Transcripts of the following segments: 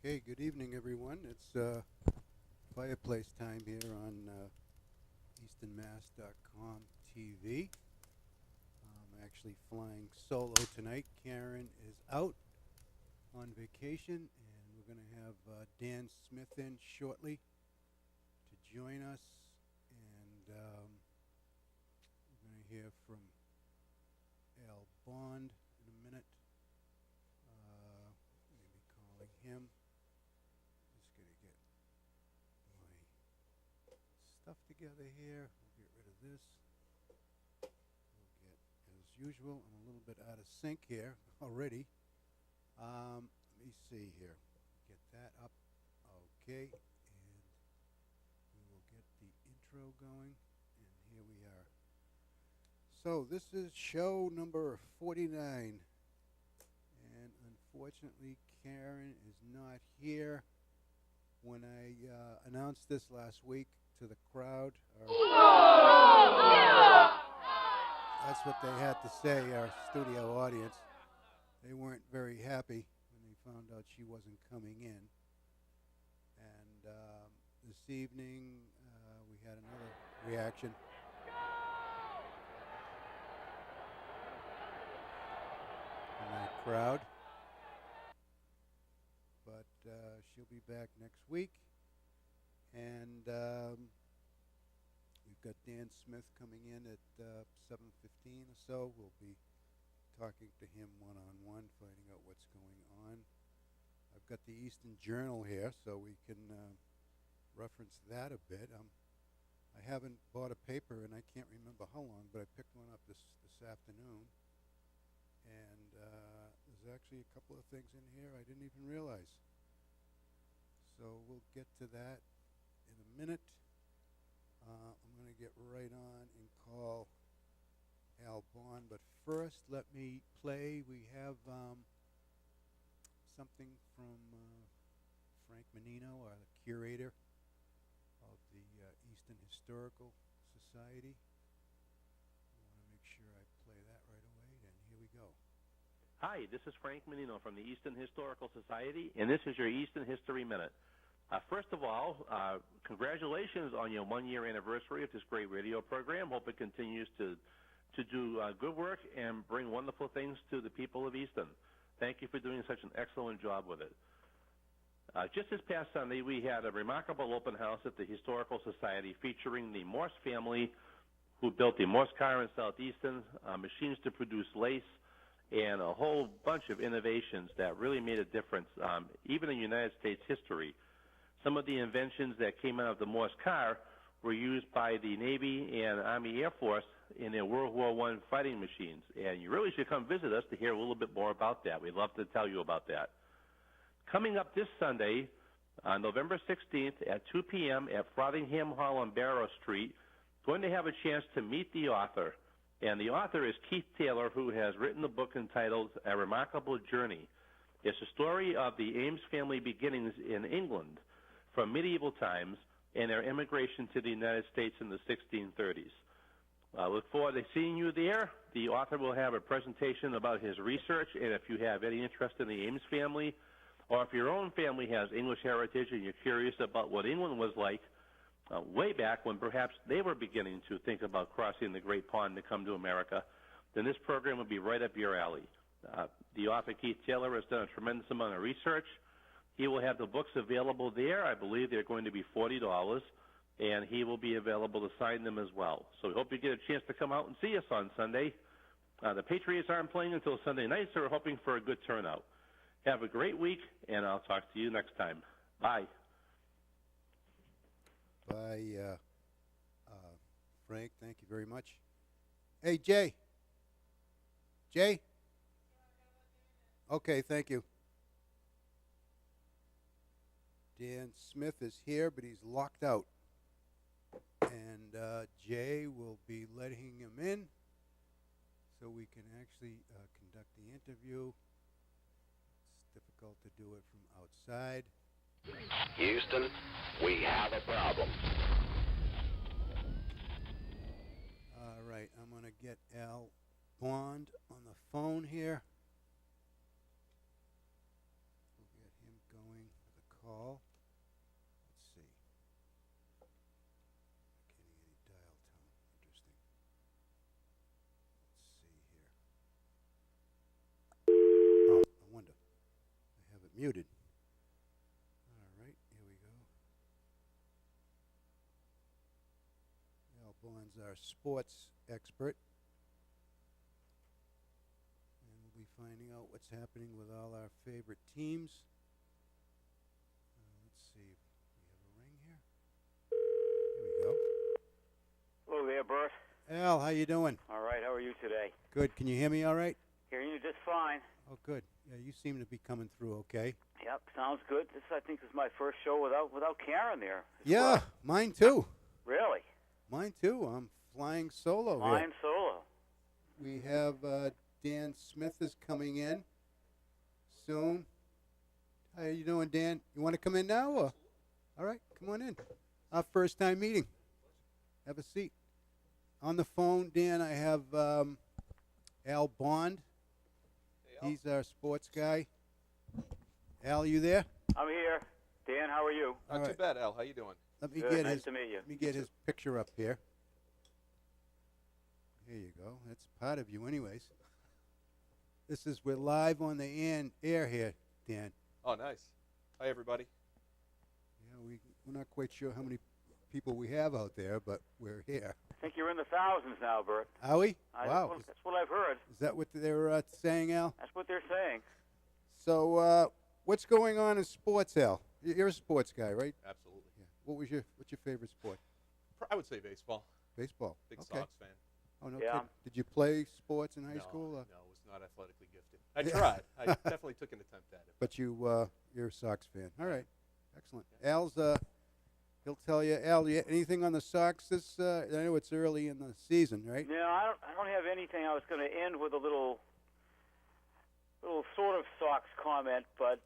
Okay, good evening, everyone. It's fireplace time here on eastonmass.com TV. I'm actually flying solo tonight. Karen is out on vacation, and we're going to have Dan Smith in shortly to join us. And we're going to hear from Al Bond in a minute. Maybe calling him. Just going to get my stuff together here. We'll get rid of this. We'll get, as usual, I'm a little bit out of sync here already. Let me see here. Get that up. Okay. And we will get the intro going. And here we are. So this is show number 49. And unfortunately, Karen is not here. When I announced this last week to the crowd, that's what they had to say, our studio audience. They weren't very happy when they found out she wasn't coming in. And this evening, we had another reaction. From that crowd. But she'll be back next week. And we've got Dan Smith coming in at 7:15 or so. We'll be talking to him one-on-one, finding out what's going on. I've got the Eastern Journal here, so we can reference that a bit. I haven't bought a paper, and I can't remember how long, but I picked one up this afternoon. And there's actually a couple of things in here I didn't even realize. So we'll get to that in a minute. I'm going to get right on and call Al Bond, but first let me play. We have something from Frank Menino, our curator of the Eastern Historical Society. I want to make sure I play that right away, and here we go. Hi, this is Frank Menino from the Eastern Historical Society, and this is your Eastern History Minute. First of all, congratulations on your one-year anniversary of this great radio program. Hope it continues to do good work and bring wonderful things to the people of Easton. Thank you for doing such an excellent job with it. Just this past Sunday, we had a remarkable open house at the Historical Society featuring the Morse family, who built the Morse car in Southeastern, machines to produce lace, and a whole bunch of innovations that really made a difference, even in United States history. Some of the inventions that came out of the Morse car were used by the Navy and Army Air Force in their World War I fighting machines. And you really should come visit us to hear a little bit more about that. We'd love to tell you about that. Coming up this Sunday, November 16th at 2 p.m. at Frothingham Hall on Barrow Street, going to have a chance to meet the author. And the author is Keith Taylor, who has written a book entitled A Remarkable Journey. It's a story of the Ames family beginnings in England from medieval times and their immigration to the United States in the 1630s. I look forward to seeing you there. The author will have a presentation about his research, and if you have any interest in the Ames family, or if your own family has English heritage and you're curious about what England was like way back when perhaps they were beginning to think about crossing the Great Pond to come to America, then this program will be right up your alley. The author, Keith Taylor, has done a tremendous amount of research. He will have the books available there. I believe they're going to be $40, and he will be available to sign them as well. So we hope you get a chance to come out and see us on Sunday. The Patriots aren't playing until Sunday night, so we're hoping for a good turnout. Have a great week, and I'll talk to you next time. Bye. Bye, Frank. Thank you very much. Hey, Jay. Jay? Okay, thank you. Dan Smith is here, but he's locked out. And Jay will be letting him in so we can actually conduct the interview. It's difficult to do it from outside. Houston, we have a problem. All right, I'm going to get Al Bond on the phone here. We'll get him going. call. Let's see. Not getting any dial tone. Interesting. Let's see here. Oh, no wonder. I have it muted. All right, here we go. Al Bond's our sports expert. And we'll be finding out what's happening with all our favorite teams. Let's see. We have a ring here. Here we go. Hello there, Burt. Al, how you doing? All right, how are you today? Good. Can you hear me all right? Hearing you just fine. Oh, good. Yeah, you seem to be coming through okay. Yep, sounds good. This, I think, is my first show without Karen there. Yeah, well. mine too. Really? Mine too. I'm flying solo here. Flying solo. We have Dan Smith is coming in soon. How you doing, Dan? You want to come in now? Or? All right, come on in. Our first time meeting. Have a seat. On the phone, Dan, I have Al Bond. Hey, Al. He's our sports guy. Al, you there? I'm here. Dan, how are you? Not All too right. bad, Al. How you doing? Let me Good, get nice his. to meet you. Let me get his picture up here. Here you go. That's part of you, anyways. We're live on the air here, Dan. Oh, nice. Hi, everybody. Yeah, we're not quite sure how many people we have out there, but we're here. I think you're in the thousands now, Burt. Are we? Wow. That's what I've heard. Is that what they're saying, Al? That's what they're saying. So, what's going on in sports, Al? You're a sports guy, right? Absolutely. Yeah. What's your favorite sport? I would say baseball. Baseball. Big Okay. Sox fan. Oh no. Yeah. Kid. Did you play sports in high No, school? no, was not athletically gifted. I tried. I definitely took an attempt at it. But you're a Sox fan. All right. Excellent. Al's he'll tell you. Al, anything on the Sox? I know it's early in the season, right? No, I don't have anything. I was going to end with a little sort of Sox comment, but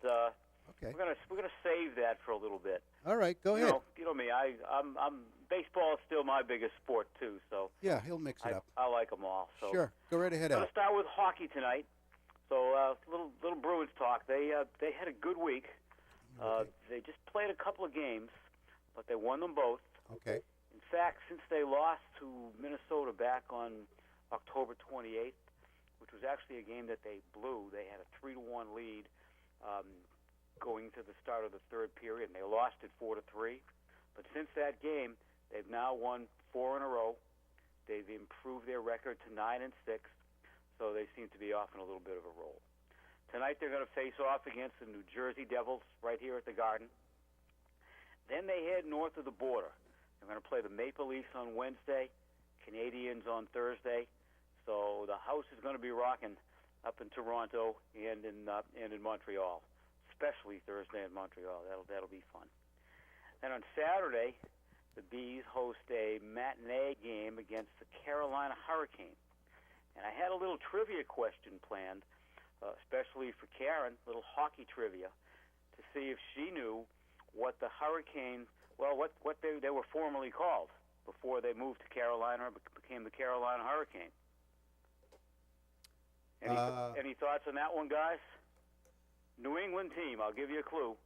Okay. we're gonna save that for a little bit. All right. Go ahead. You know me. I'm baseball is still my biggest sport too. So Yeah, he'll mix it up. I like them all. So Sure. Go right ahead, I'm Al. going to start with hockey tonight. So little Bruins talk. They had a good week. Okay. They just played a couple of games, but they won them both. Okay. In fact, since they lost to Minnesota back on October 28th, which was actually a game that they blew, they had a 3-1 lead going to the start of the third period, and they lost it 4-3. But since that game, they've now won 4 in a row. They've improved their record to 9-6, so they seem to be off in a little bit of a roll. Tonight they're going to face off against the New Jersey Devils right here at the Garden. Then they head north of the border. They're going to play the Maple Leafs on Wednesday, Canadians on Thursday. So the house is going to be rocking up in Toronto and in Montreal, especially Thursday in Montreal. That'll be fun. Then on Saturday, the Bees host a matinee game against the Carolina Hurricane. And I had a little trivia question planned, especially for Karen, little hockey trivia, to see if she knew what the Hurricane, what they were formerly called before they moved to Carolina or became the Carolina Hurricane. Any thoughts on that one, guys? New England team, I'll give you a clue.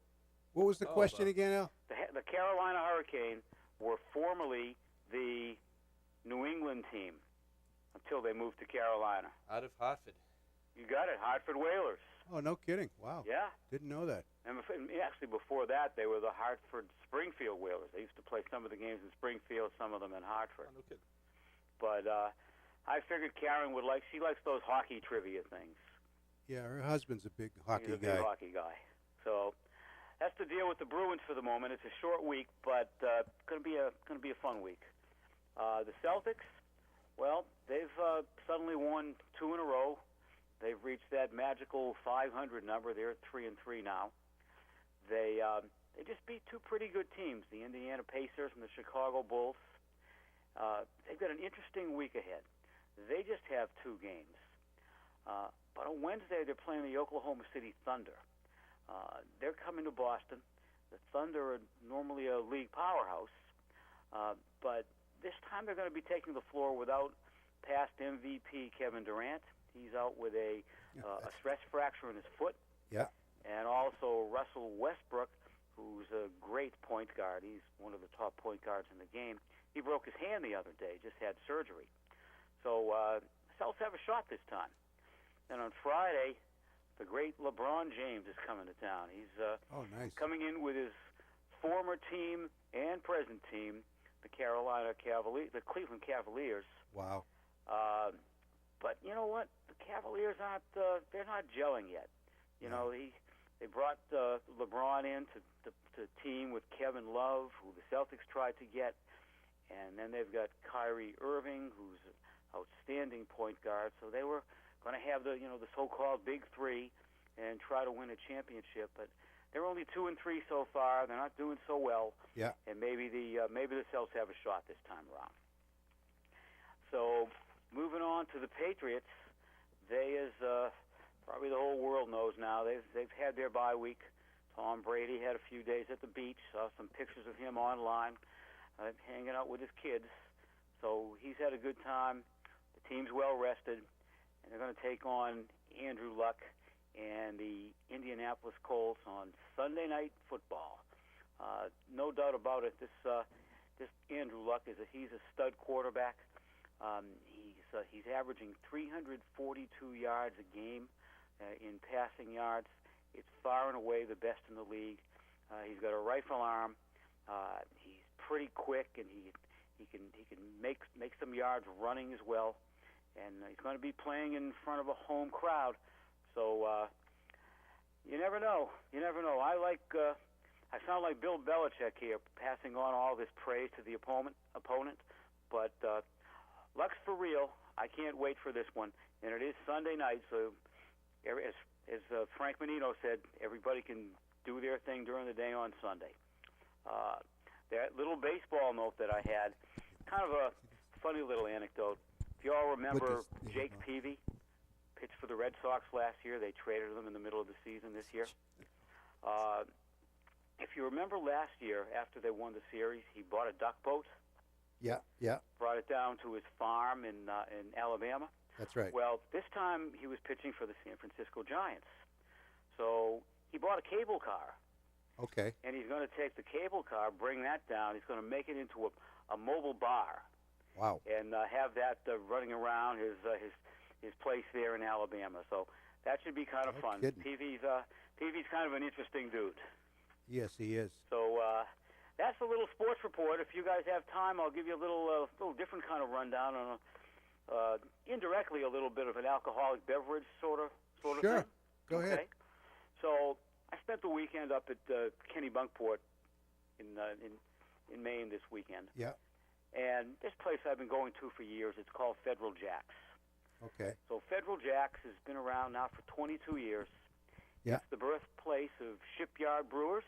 What was the question again, Al? The Carolina Hurricane were formerly the New England team until they moved to Carolina. Out of Hartford. You got it, Hartford Whalers. Oh, no kidding. Wow. Yeah. Didn't know that. And actually before that, they were the Hartford Springfield Whalers. They used to play some of the games in Springfield, some of them in Hartford. Oh, no kidding. But I figured Karen would she likes those hockey trivia things. Yeah, her husband's a big hockey He's a guy. big hockey guy. So that's the deal with the Bruins for the moment. It's a short week, but going to be a fun week. The Celtics, well, they've suddenly won 2 in a row. They've reached that magical 500 number. They're at 3-3 now. They just beat 2 pretty good teams, the Indiana Pacers and the Chicago Bulls. They've got an interesting week ahead. They just have 2 games. But on Wednesday, they're playing the Oklahoma City Thunder. They're coming to Boston. The Thunder are normally a league powerhouse, but this time they're going to be taking the floor without past MVP Kevin Durant. He's out with a stress fracture in his foot. Yeah. And also Russell Westbrook, who's a great point guard. He's one of the top point guards in the game. He broke his hand the other day, just had surgery. So Celtics have a shot this time. And on Friday, the great LeBron James is coming to town. He's nice. coming in with his former team and present team, the Cleveland Cavaliers. Wow. But you know what? The Cavaliers aren't. They're not gelling yet. You know, they brought LeBron in to team with Kevin Love, who the Celtics tried to get, and then they've got Kyrie Irving, who's an outstanding point guard. So they were going to have the so-called Big Three and try to win a championship, but they're only 2-3 so far. They're not doing so well. Yeah. And maybe the Celtics have a shot this time around. So moving on to the Patriots, they, as probably the whole world knows now, they've had their bye week. Tom Brady had a few days at the beach. Saw some pictures of him online, hanging out with his kids. So he's had a good time. The team's well rested, and they're going to take on Andrew Luck and the Indianapolis Colts on Sunday Night Football. No doubt about it. This Andrew Luck he's a stud quarterback. He's averaging 342 yards a game in passing yards. It's far and away the best in the league. He's got a rifle arm. He's pretty quick, and he can make some yards running as well. And he's going to be playing in front of a home crowd. So you never know. You never know. I sound like Bill Belichick here, passing on all this praise to the opponent. But Luck's for real. I can't wait for this one. And it is Sunday night, so as Frank Menino said, everybody can do their thing during the day on Sunday. That little baseball note that I had, kind of a funny little anecdote. If you all remember Jake Peavy, pitched for the Red Sox last year. They traded him in the middle of the season this year. If you remember last year, after they won the series, he bought a duck boat. Yeah. Brought it down to his farm in Alabama. That's right. Well, this time he was pitching for the San Francisco Giants. So he bought a cable car. Okay. And he's going to take the cable car, bring that down. He's going to make it into a mobile bar. Wow. And have that running around his place there in Alabama. So that should be kind of fun. Peavy's kind of an interesting dude. Yes, he is. So that's a little sports report. If you guys have time, I'll give you a little different kind of rundown on indirectly a little bit of an alcoholic beverage sort of Sure. thing. Go ahead. So I spent the weekend up at Kennebunkport in Maine this weekend. Yeah. And this place I've been going to for years, it's called Federal Jack's. Okay. So Federal Jack's has been around now for 22 years. Yeah. It's the birthplace of Shipyard Brewers.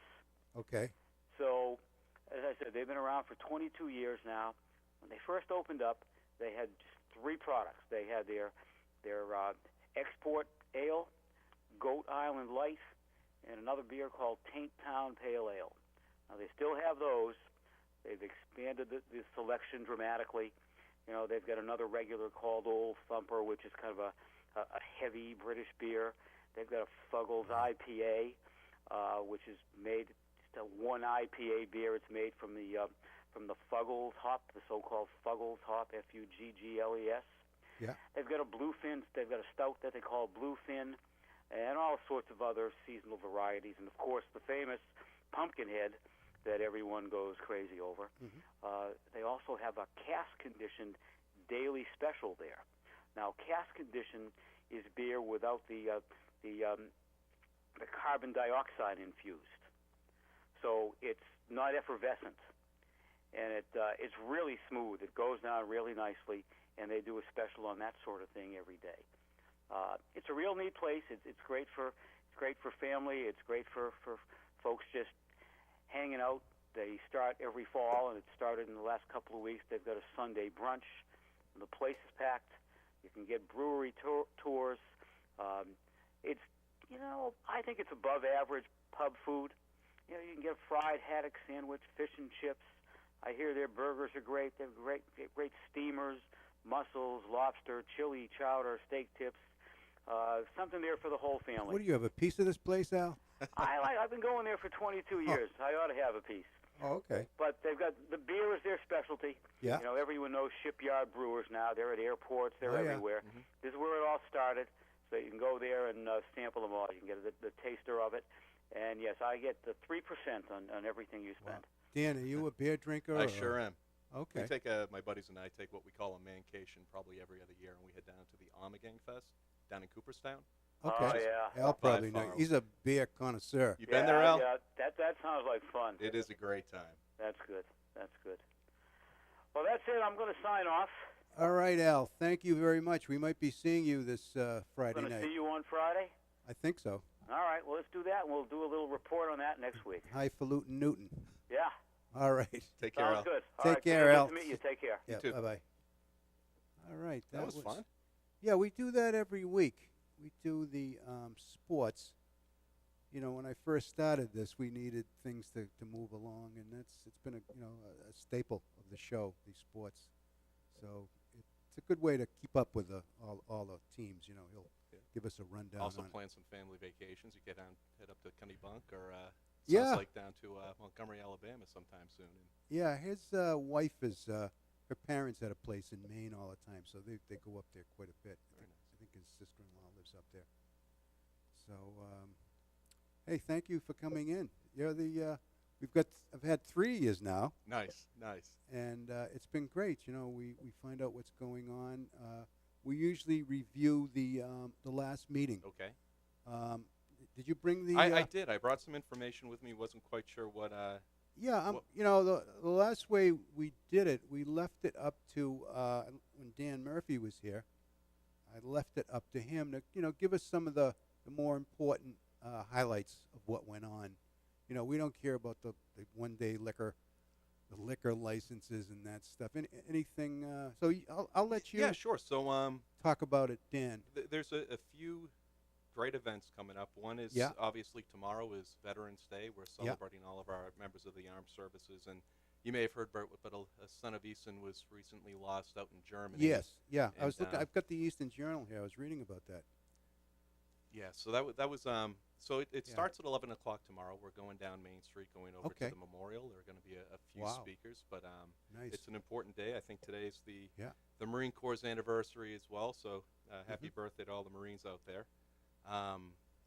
Okay. So, as I said, they've been around for 22 years now. When they first opened up, they had just 3 products. They had their export ale, Goat Island Light, and another beer called Taint Town Pale Ale. Now, they still have those. They've expanded the selection dramatically. You know, they've got another regular called Old Thumper, which is kind of a heavy British beer. They've got a Fuggles IPA, which is made just a one IPA beer. It's made from the Fuggles hop, the so-called Fuggles hop, Fuggles. Yeah. They've got a Bluefin. They've got a stout that they call Bluefin, and all sorts of other seasonal varieties, and of course the famous Pumpkinhead that everyone goes crazy over. Mm-hmm. They also have a cask-conditioned daily special there. Now, cask-conditioned is beer without the carbon dioxide infused, so it's not effervescent, and it's really smooth. It goes down really nicely, and they do a special on that sort of thing every day. It's a real neat place. It's great for family. It's great for folks just hanging out. They start every fall, and it started in the last couple of weeks. They've got a Sunday brunch. The place is packed. You can get brewery tours. It's, I think it's above average pub food. You can get a fried haddock sandwich, fish and chips. I hear their burgers are great. They have great steamers, mussels, lobster, chili, chowder, steak tips. Something there for the whole family. What do you have, a piece of this place, Al? I've been going there for 22 years. I ought to have a piece. Oh, okay. But they've got the beer is their specialty. Yeah. You know, everyone knows Shipyard Brewers now. They're at airports. They're Oh, yeah. everywhere. Mhm. This is where it all started. So you can go there and sample them all. You can get the taster of it. And yes, I get the 3% on everything you spend. Dan, are you a beer drinker? I or- sure am. Okay. We take my buddies and I take what we call a mancation probably every other year, and we head down to the Armagang Fest down in Cooperstown. Okay. Oh, yeah. Al By probably knows. far. He's a beer connoisseur. You been there, Al? Yeah, that sounds like fun. It is a great time. That's good. That's good. Well, that's it. I'm going to sign off. All right, Al. Thank you very much. We might be seeing you this Friday I'm going to night. see you on Friday. I think so. All right. Well, let's do that, and we'll do a little report on that next week. Highfalutin Newton. Yeah. All right. Take care, Al. Sounds good. All Take right, care, good Al. to meet you. Take care. Yeah. too. Bye bye. All right. That was fun. Yeah, we do that every week. We do the sports. You know, when I first started this, we needed things to move along, and it's been a staple of the show, these sports. So it's a good way to keep up with all the teams. You know, he'll give us a rundown. Also on plan some family vacations. You head up to Kennebunk or Yeah. sounds like down to Montgomery, Alabama sometime soon. And Yeah, his wife is. Her parents had a place in Maine all the time, so they go up there quite a bit. I think his sister-in-law lives up there. So, hey, thank you for coming in. You're the I've had 3 years now, nice. and it's been great. You know, we find out what's going on. We usually review the last meeting. Okay. Did you bring the? I did. I brought some information with me. Wasn't quite sure what. Yeah, Well- you know, the last way we did it, we left it up to when Dan Murphy was here. I left it up to him to give us some of the more important highlights of what went on. You know, we don't care about the one-day liquor, the liquor licenses and that stuff. Anything? So I'll let you Yeah, sure. So talk about it, Dan. there's a few great events coming up. One is Yeah. obviously tomorrow is Veterans Day. We're celebrating all of our members of the armed services, and you may have heard, Burt, but a son of Easton was recently lost out in Germany. Yes, yeah. I And, was looking. I've got the Eastern Journal here. I was reading about that. Yeah, so that was so it Yeah. starts at 11 o'clock tomorrow. We're going down Main Street, going over Okay. to the memorial. There are going to be a few Wow. speakers, but Nice. it's an important day. I think today is the Yeah. Marine Corps' anniversary as well. So happy Mm-hmm. birthday to all the Marines out there.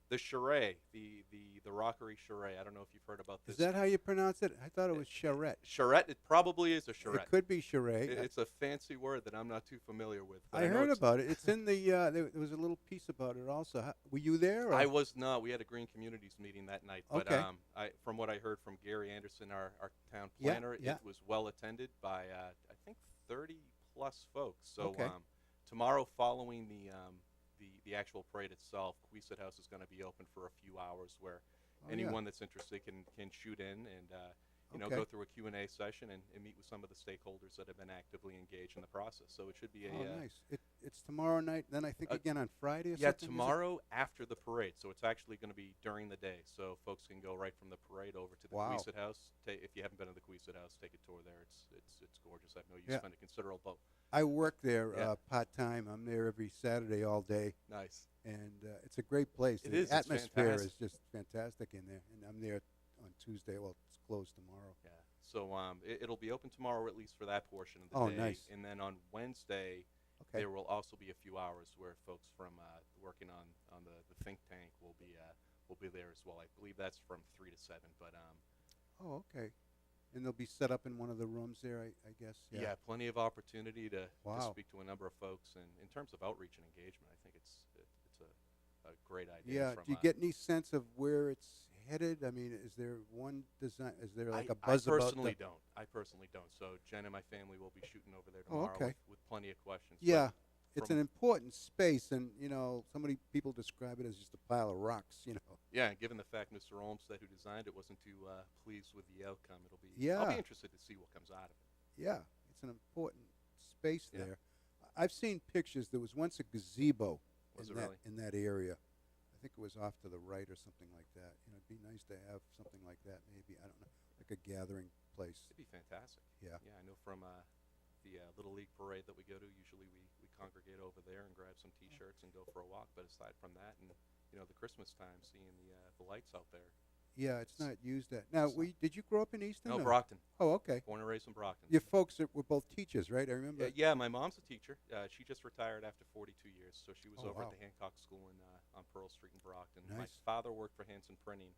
The charret, the rockery charret. I don't know if you've heard about this. Is that how you pronounce it? I thought it was charrette. charrette? It probably is a charrette. It could be charade. It's a fancy word that I'm not too familiar with. But I know heard it's- about it. It's in the. There was a little piece about it also. Were you there? Or? I was not. We had a Green Communities meeting that night. But Okay. from what I heard from Gary Anderson, our town Yeah, planner, yeah. it was well attended by I think 30+ folks. So Okay. tomorrow, following the actual parade itself, Queesit House is going to be open for a few hours, where Oh, anyone that's interested can shoot in and Okay. go through a Q&A session and meet with some of the stakeholders that have been actively engaged in the process. So it should be Oh, nice. It's tomorrow night. Then I think again on Friday or yeah, something. is it? tomorrow after the parade. So it's actually going to be during the day. So folks can go right from the parade over to the Wow. Queesit House. If you haven't been to the Queesit House, take a tour there. It's gorgeous. I know you Yeah. spend a considerable. I work there Yeah. part time. I'm there every Saturday all day, Nice. and it's a great place. It the is. It's atmosphere fantastic. is just fantastic in there, and I'm there on Tuesday. Well, it's closed tomorrow. Yeah. So it'll be open tomorrow, at least for that portion of the Oh, day. nice. And then on Wednesday, Okay. there will also be a few hours where folks from working on the think tank will be there as well. I believe that's from 3 to 7. But Oh, okay. And they'll be set up in one of the rooms there, I guess. yeah, plenty of opportunity to Wow. speak to a number of folks. And in terms of outreach and engagement, I think it's a great idea. Yeah. From, Do you get any sense of where it's headed? I mean, is there one design? Is there like a I buzz about personally the? don't. I personally don't. So Jen and my family will be shooting over there Oh, tomorrow okay. with plenty of questions. But Yeah. It's from- an important space, and so many people describe it as just a pile of rocks. Yeah, and given the fact Mr. Olmsted, who designed it, wasn't too pleased with the outcome, I'll be Yeah. interested to see what comes out of it. Yeah, it's an important space Yeah. there. I've seen pictures. There was once a gazebo Was in it that really? in that area. I think it was off to the right or something like that. It'd be nice to have something like that. Maybe I don't know, like a gathering place. It'd be fantastic. Yeah. Yeah, I know from the Little League parade that we go to, usually we congregate over there and grab some T-shirts and go for a walk. But aside from that, and the Christmas time, seeing the lights out there. Yeah, it's not used that. Now, did you grow up in Easton? No, or- Brockton. Oh, okay. Born and raised in Brockton. Your folks were both teachers, right? I remember. Yeah, my mom's a teacher. She just retired after 42 years, so she was Oh, over wow. at the Hancock School on Pearl Street in Brockton. Nice. My father worked for Hanson Printing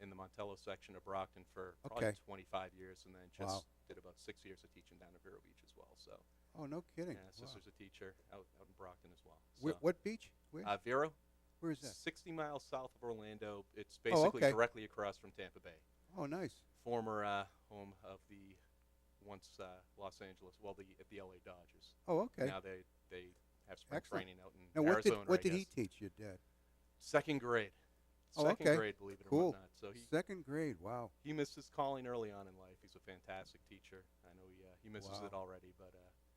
in the Montello section of Brockton for probably Okay. 25 years, and then just Wow. did about 6 years of teaching down at Vero Beach as well. So, Oh, no kidding. yeah, Wow. sister's a teacher out in Brockton as well. So, What beach? Where? Vero, Where is that? 60 miles south of Orlando. It's basically okay. directly across from Tampa Bay. Oh, nice. Former home of the once Los Angeles, the LA Dodgers. Oh, okay. Now they have spring Excellent. training out in Now, Arizona. what I did he guess. teach your dad? Second grade. Oh, Second okay. grade, believe it Cool. or whatnot. So Second grade. Wow. he missed his calling early on in life. He's a fantastic teacher. I know he misses Wow. it already, but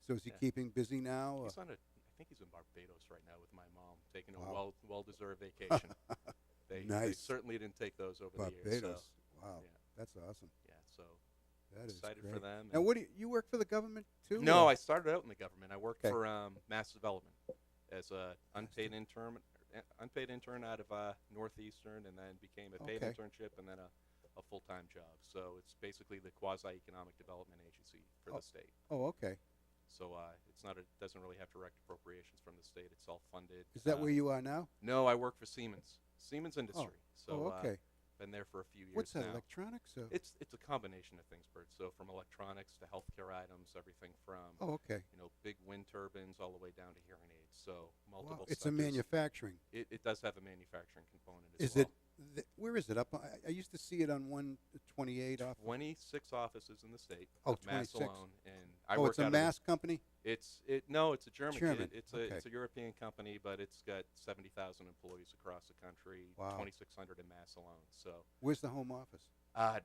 So is he Yeah. keeping busy now? or- he's I think he's in Barbados right now with my mom, taking a Wow. well-deserved vacation. They Nice. certainly didn't take those over the years. Barbados. So, Wow. yeah. That's awesome. yeah, so That is excited great. for them. Now, and- what do you work for the government too? No, or- I started out in the government. I worked Okay. for Mass Development as a unpaid intern out of Northeastern, and then became a paid Okay. internship, and then a full-time job. So it's basically the quasi-economic development agency for the state. Oh, okay. So doesn't really have direct appropriations from the state. It's self-funded. Is that where you are now? No, I work for Siemens Industry. So Oh, okay. been there for a few years What's that? now. Electronics? Or? It's a combination of things, Bert. So from electronics to healthcare items, everything from Oh, okay. big wind turbines all the way down to hearing aids. So multiple. Wow. It's a sectors. manufacturing. It does have a manufacturing component as Is well. it? Where is it? Up? I used to see it on 128 off. 26 offices in the state. Oh, of Mass 26. alone, and I Oh, work it's a out of Mass company. It's a German. German, It's okay. a European company, but it's got 70,000 employees across the country. Wow. 2,600 in Mass alone. So Where's the home office?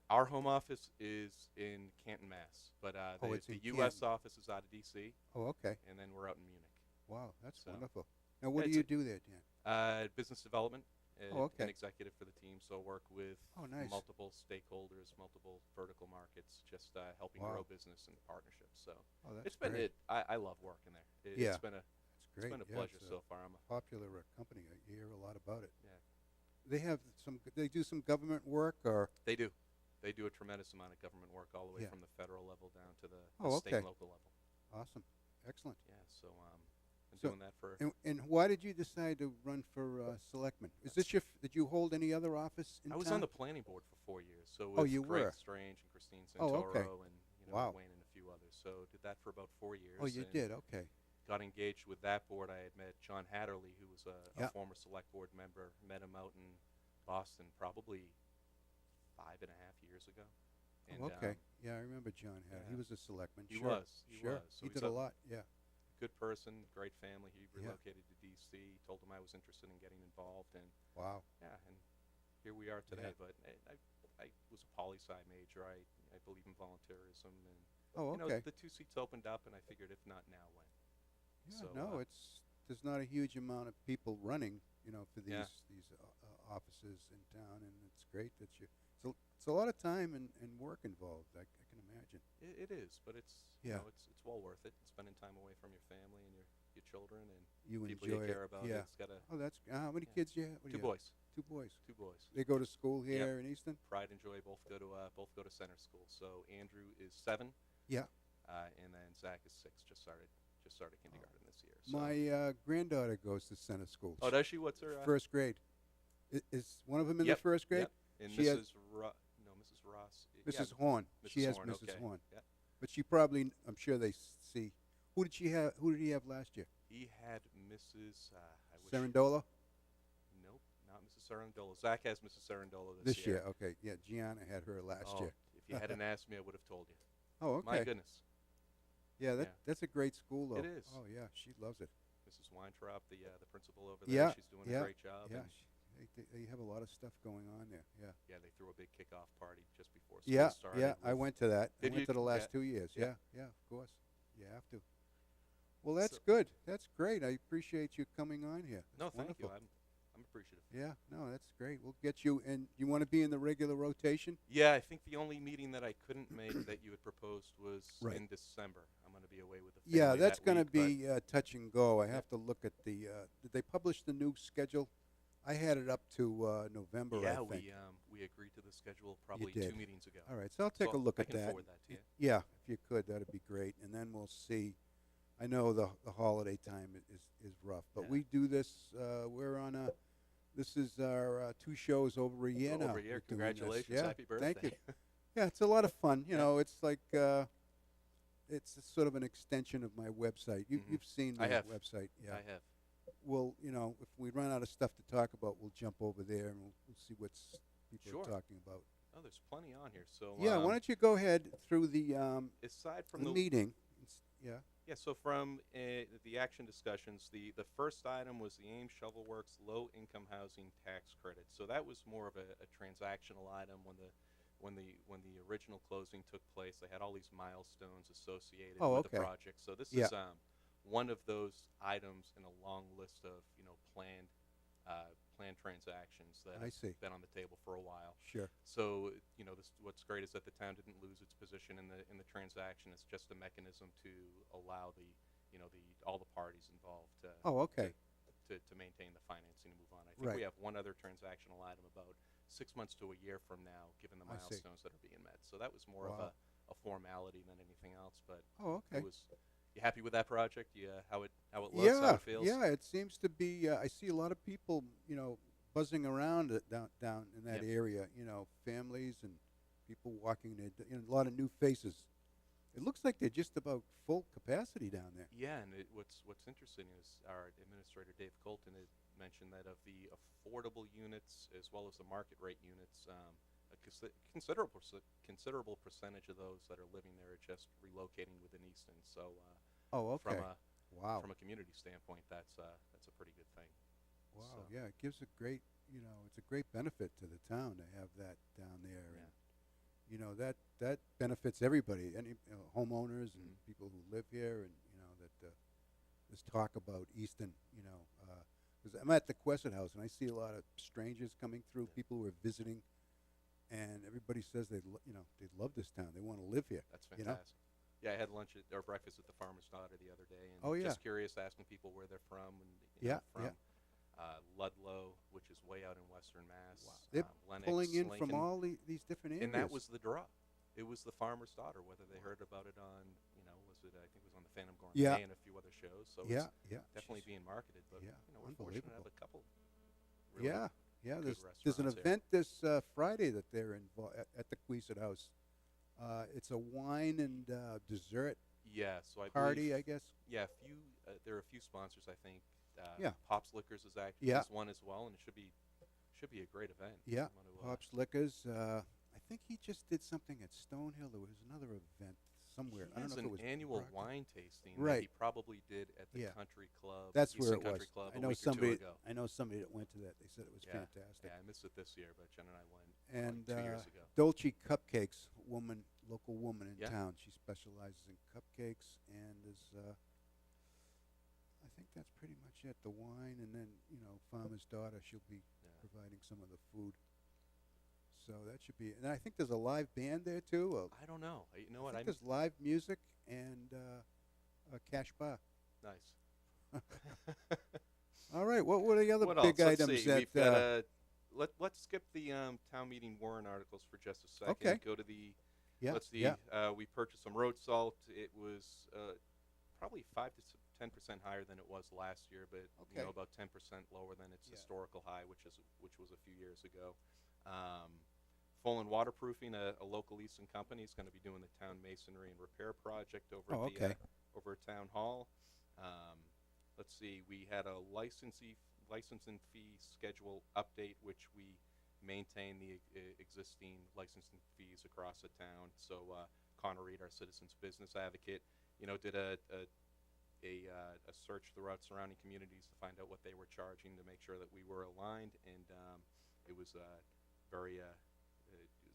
our home office is in Canton, Mass, but it's the in U.S. Canton. office is out of D.C. Oh, okay. and then we're out in Munich. Wow, that's So- wonderful. Now, what do It's you a- do there, Dan? Business development. Oh, okay. An executive for the team, so work with Oh, nice. multiple stakeholders, multiple vertical markets, just helping Wow. grow business and partnerships. So Oh, that's it's been great. I love working there. Yeah. It's been a That's great. it's been a Yeah, pleasure it's so far. I'm popular company. You hear a lot about it. Yeah. They have They do some government work, or They do a tremendous amount of government work all the way Yeah. from the federal level down to the Oh, state okay. and local level. awesome, excellent. Yeah, so been So- doing that for And why did you decide to run for selectman? Is this did you hold any other office in I was town? on the planning board for 4 years. So with Oh, you Greg were? Strange and Christine Oh, Santoro okay. and Wow. Wayne and a few others. So did that for about 4 years. Oh, you and did. Okay. Got engaged with that board. I had met John Hatterley, who was a Yeah. former select board member. Met him out in Boston probably 5.5 years ago. And, Oh, okay. Yeah, I remember John had. He yeah. was a selectman. He sure. was, he Sure. was. So he he's did a a- lot. Yeah. Good person, great family. He Yeah. relocated to D.C. Told him I was interested in getting involved, and Wow. yeah, and here we are today. Yeah. But I was a poli-sci major. I believe in volunteerism, and Oh, okay. the 2 seats opened up, and I figured if not now, when? Yeah, So, no, there's not a huge amount of people running, for these Yeah. offices in town, and it's great that it's a lot of time and work involved. I can imagine. It is, but it's Yeah. it's well worth it. Spending time away from your family and your children and You people enjoy you care it. about. Yeah. It's got a Oh, that's how many Yeah. kids you have? What do 2 you have? boys. 2 boys. 2 boys. They go to school Yep. here in Easton. Pride and Joy both go to center school. So Andrew is 7. Yeah. And then Zach is 6. Just started kindergarten this year. So. My granddaughter goes to center school. Oh, does she? What's her? First grade. Is one of them in Yep, the first grade? Yep. And She has- Mrs. Mrs. Ross. Mrs. Yeah, Horn. She Mrs. has Horn, Mrs. okay. Horn. Yep. But she probably, I'm sure they see. Who did she have? Who did he have last year? He had Mrs. I wish. Serendola? Nope, not Mrs. Sarandola. Zach has Mrs. Sarandola This year. Okay. Yeah, Gianna had her last Oh, year. if you hadn't asked me, I would have told you. Oh, okay. My goodness. Yeah, Yeah. that's a great school, though. It is. Oh, yeah, she loves it. Mrs. Weintraub, the principal over there, Yeah, she's doing yeah, a great job. Yeah, and they have a lot of stuff going on there. Yeah. yeah, they threw a big kickoff party just before school Yeah, started. yeah, I with- went to that. I Did went you? to the last Yeah. 2 years. Yeah. Yeah, yeah, of course. You have to. Well, that's So- good. That's great. I appreciate you coming on here. No, That's thank you. wonderful. I'm appreciative. Yeah, no, that's great. We'll get you, and you want to be in the regular rotation? Yeah, I think the only meeting that I couldn't make that you had proposed was Right. in December. I'm going to be away with the family. Yeah, that's that going to week, but be touch and go. I Yeah. have to look at the. Did they publish the new schedule I had it up to November, Yeah, I think. we agreed to the schedule probably did. 2 meetings ago. All right, so I'll take So a look I at can that. forward that to you. Yeah, if you could, that'd be great. And then we'll see. I know the holiday time is rough, but Yeah. we do this. We're on a. This is our 2 shows over a year now. Over a year. we're doing this. Congratulations. Yeah, Happy birthday. thank you. Yeah, it's a lot of fun. You Yeah. know, it's like it's sort of an extension of my website. You've seen my I have. website, yeah. I have. Well, you know, if we run out of stuff to talk about, we'll jump over there and we'll see what's people Sure. are talking about. Oh, there's plenty on here. So Yeah, why don't you go ahead through the aside from the meeting? Yeah. Yeah, so from the action discussions, the first item was the Ames Shovel Works Low Income Housing Tax Credit. So that was more of a transactional item when the original closing took place. They had all these milestones associated with the project. So this is one of those items in a long list of planned transactions that I have see. been on the table for a while. Sure. So what's great is that the town didn't lose its position in the transaction. It's just a mechanism to allow all the parties involved to maintain the financing and move on. I think we have one other transactional item about 6 months to a year from now, given the milestones that are being met. So that was more of a formality than anything else. But it was. You happy with that project? Yeah, how it looks, how it feels? Yeah, it seems to be. I see a lot of people, buzzing around down in that area. Families and people walking there. A lot of new faces. It looks like they're just about full capacity down there. Yeah, and what's interesting is our administrator Dave Colton had mentioned that of the affordable units as well as the market rate units, a considerable percentage of those that are living there are just relocating within Easton. So, from a community standpoint, that's a pretty good thing. Wow, So, yeah, it gives a great, it's a great benefit to the town to have that down there. Yeah. And, that benefits everybody, any homeowners and Mhm. people who live here, and that this talk about Easton. Because I'm at the Quessett House and I see a lot of strangers coming through, people who are visiting, and everybody says they love this town. They want to live here. That's fantastic. Yeah, I had lunch or breakfast at the Farmer's Daughter the other day, and Oh, yeah. just curious, asking people where they're from, and from Ludlow, which is way out in Western Mass. Wow. They're Lenox, pulling in Lincoln, from all these different areas. and that was the draw. It was the Farmer's Daughter. Whether they heard about it on, I think it was on the Phantom Gourmet Yeah. and a few other shows. So yeah, it's definitely being marketed. But Yeah, we're fortunate to have unbelievable. a couple. Really Yeah. good There's an restaurants here. event this Friday that they're involved at the Quessett House. It's a wine and dessert Yeah, so I party, believe, I guess. Yeah, there are a few sponsors. I think. Yeah. Pops Liquors is actually is one as well, and it should be a great event. Yeah, You wanna, Pops Liquors. I think he just did something at Stonehill. There was another event somewhere. He I don't has know if an it was annual Brockton. wine tasting Right. that he probably did at the Yeah. Country Club. That's Easton where it Country was. Club I a know week somebody. or 2 ago. I know somebody that went to that. They said it was Yeah. fantastic. Yeah, I missed it this year, but Jen and I went And 2 years ago. Dolce Cupcakes, local woman in Yeah. town. She specializes in cupcakes, and is I think that's pretty much it. The wine, and then Farmer's Daughter. She'll be providing some of the food. So that should be. And I think there's a live band there too. I don't know. You know what? I think there's live music and a cash bar. Nice. All right. What were the other What big else? Let's items see. that? We've got let's skip the town meeting warrant articles for just a second. Okay. Go to the. Yeah. Let's see. Yeah. We purchased some road salt. It was probably 5 to 10% higher than it was last year, but Okay. about 10% lower than its historical high, which was a few years ago. Full Waterproofing, a local Easton company, is going to be doing the town masonry and repair project over Oh, at okay. over at Town Hall. Let's see, we had a licensing fee schedule update, which we maintain the existing licensing fees across the town. So Connor Reed, our citizens business advocate, did a search throughout surrounding communities to find out what they were charging to make sure that we were aligned, and it was very.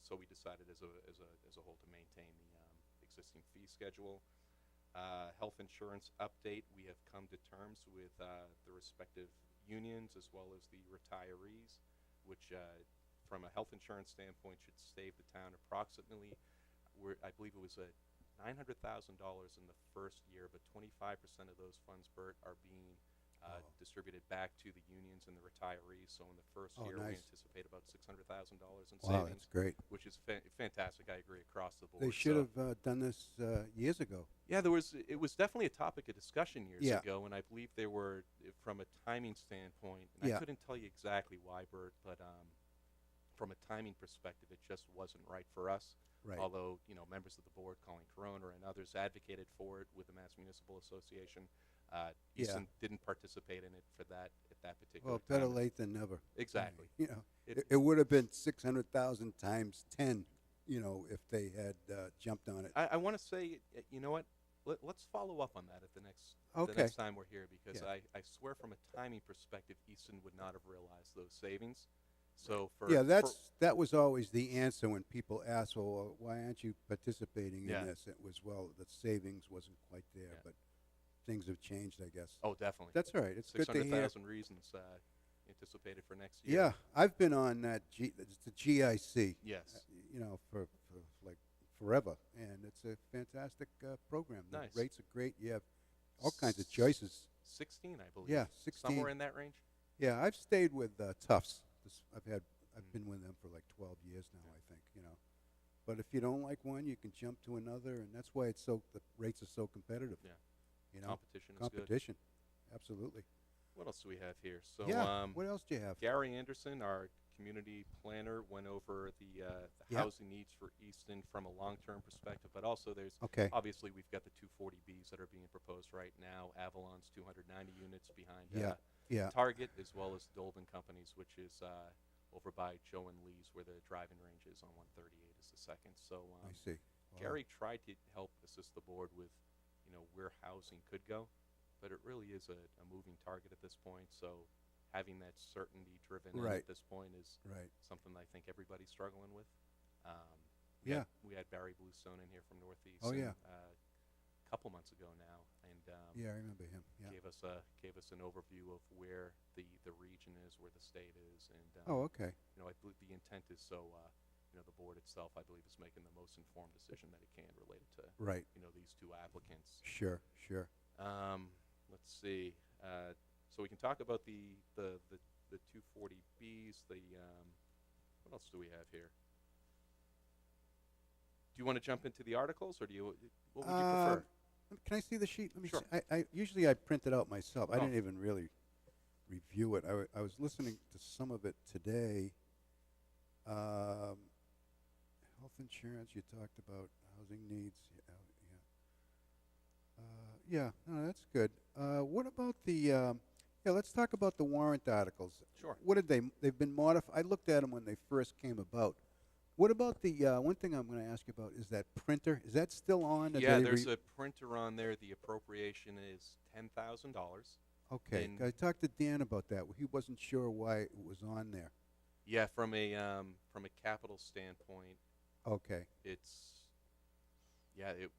So we decided as a whole to maintain the existing fee schedule. Health insurance update. We have come to terms with the respective unions as well as the retirees, which from a health insurance standpoint should save the town approximately. I believe it was $900,000 in the first year, but 25% of those funds, Bert, are being distributed back to the unions and the retirees. So in the first Oh, year, we nice. anticipate about $600,000 in Wow, savings, that's great. which is fantastic. I agree across the board. They should So- have done this years ago. Yeah, it was definitely a topic of discussion years Yeah. ago, and I believe there were, from a timing standpoint, and Yeah. I couldn't tell you exactly why, Bert, but from a timing perspective, it just wasn't right for us. Right. Although, members of the board, Colleen Corona and others, advocated for it with the Mass Municipal Association, Easton didn't participate in it for that at that particular Well, time. better late than never. Exactly. You know, It- it would have been 600,000 times 10. If they had jumped on it. I want to say, you know what? Let's follow up on that at the next Okay. time we're here, because Yeah. I swear from a timing perspective, Easton would not have realized those savings. So Yeah, that was always the answer when people asked, well, why aren't you participating Yeah. in this? It was, well, the savings wasn't quite there, Yeah. but things have changed, I guess. oh, definitely. That's all right. It's good to hear. 600,000 reasons anticipated for next year. Yeah, I've been on that. It's the GIC. Yes. For like forever, and it's a fantastic program. The Nice. rates are great. You have all kinds of choices. 16, I believe. Yeah, 16. Somewhere in that range. Yeah, I've stayed with Tufts. I've been with them for like 12 years now, I think. But if you don't like one, you can jump to another, and that's why the rates are so competitive. Yeah. Competition is good. Competition, absolutely. What else do we have here? So, Yeah. What else do you have? Gary Anderson, our community planner, went over the Yeah. housing needs for Easton from a long-term perspective, but also there's Okay. obviously we've got the 240Bs that are being proposed right now. Avalon's 290 units behind Yeah. Target, as well as Dolben Companies, which is over by Joe and Lee's, where the driving range is on 138 is the second. So I see. Wow. Gary tried to help assist the board with, where housing could go, but it really is a moving target at this point. So having that certainty driven in Right. at this point is Right. something I think everybody's struggling with. Yeah. We had Barry Bluestone in here from Northeast. Oh, yeah. A couple months ago now, and Yeah, I remember him. Yeah. gave us an overview of where the region is, where the state is, and Oh, okay. I believe the intent is so the board itself, I believe, is making the most informed decision that it can related to Right. these two applicants. Sure. Let's see. So we can talk about the 240Bs. What else do we have here? Do you want to jump into the articles, or what would you prefer? Can I see the sheet? Let me Sure. see. I usually I print it out myself. I Oh. didn't even really review it. I was listening to some of it today. Health insurance, you talked about housing needs. Yeah, no, that's good. What about let's talk about the warrant articles. Sure. What did they've been modified? I looked at them when they first came about. What about the one thing I'm going to ask you about is that printer? Is that still on? Or Yeah, did they there's a printer on there. The appropriation is $10,000. Okay, and- I talked to Dan about that. He wasn't sure why it was on there. Yeah, from a capital standpoint, Okay, it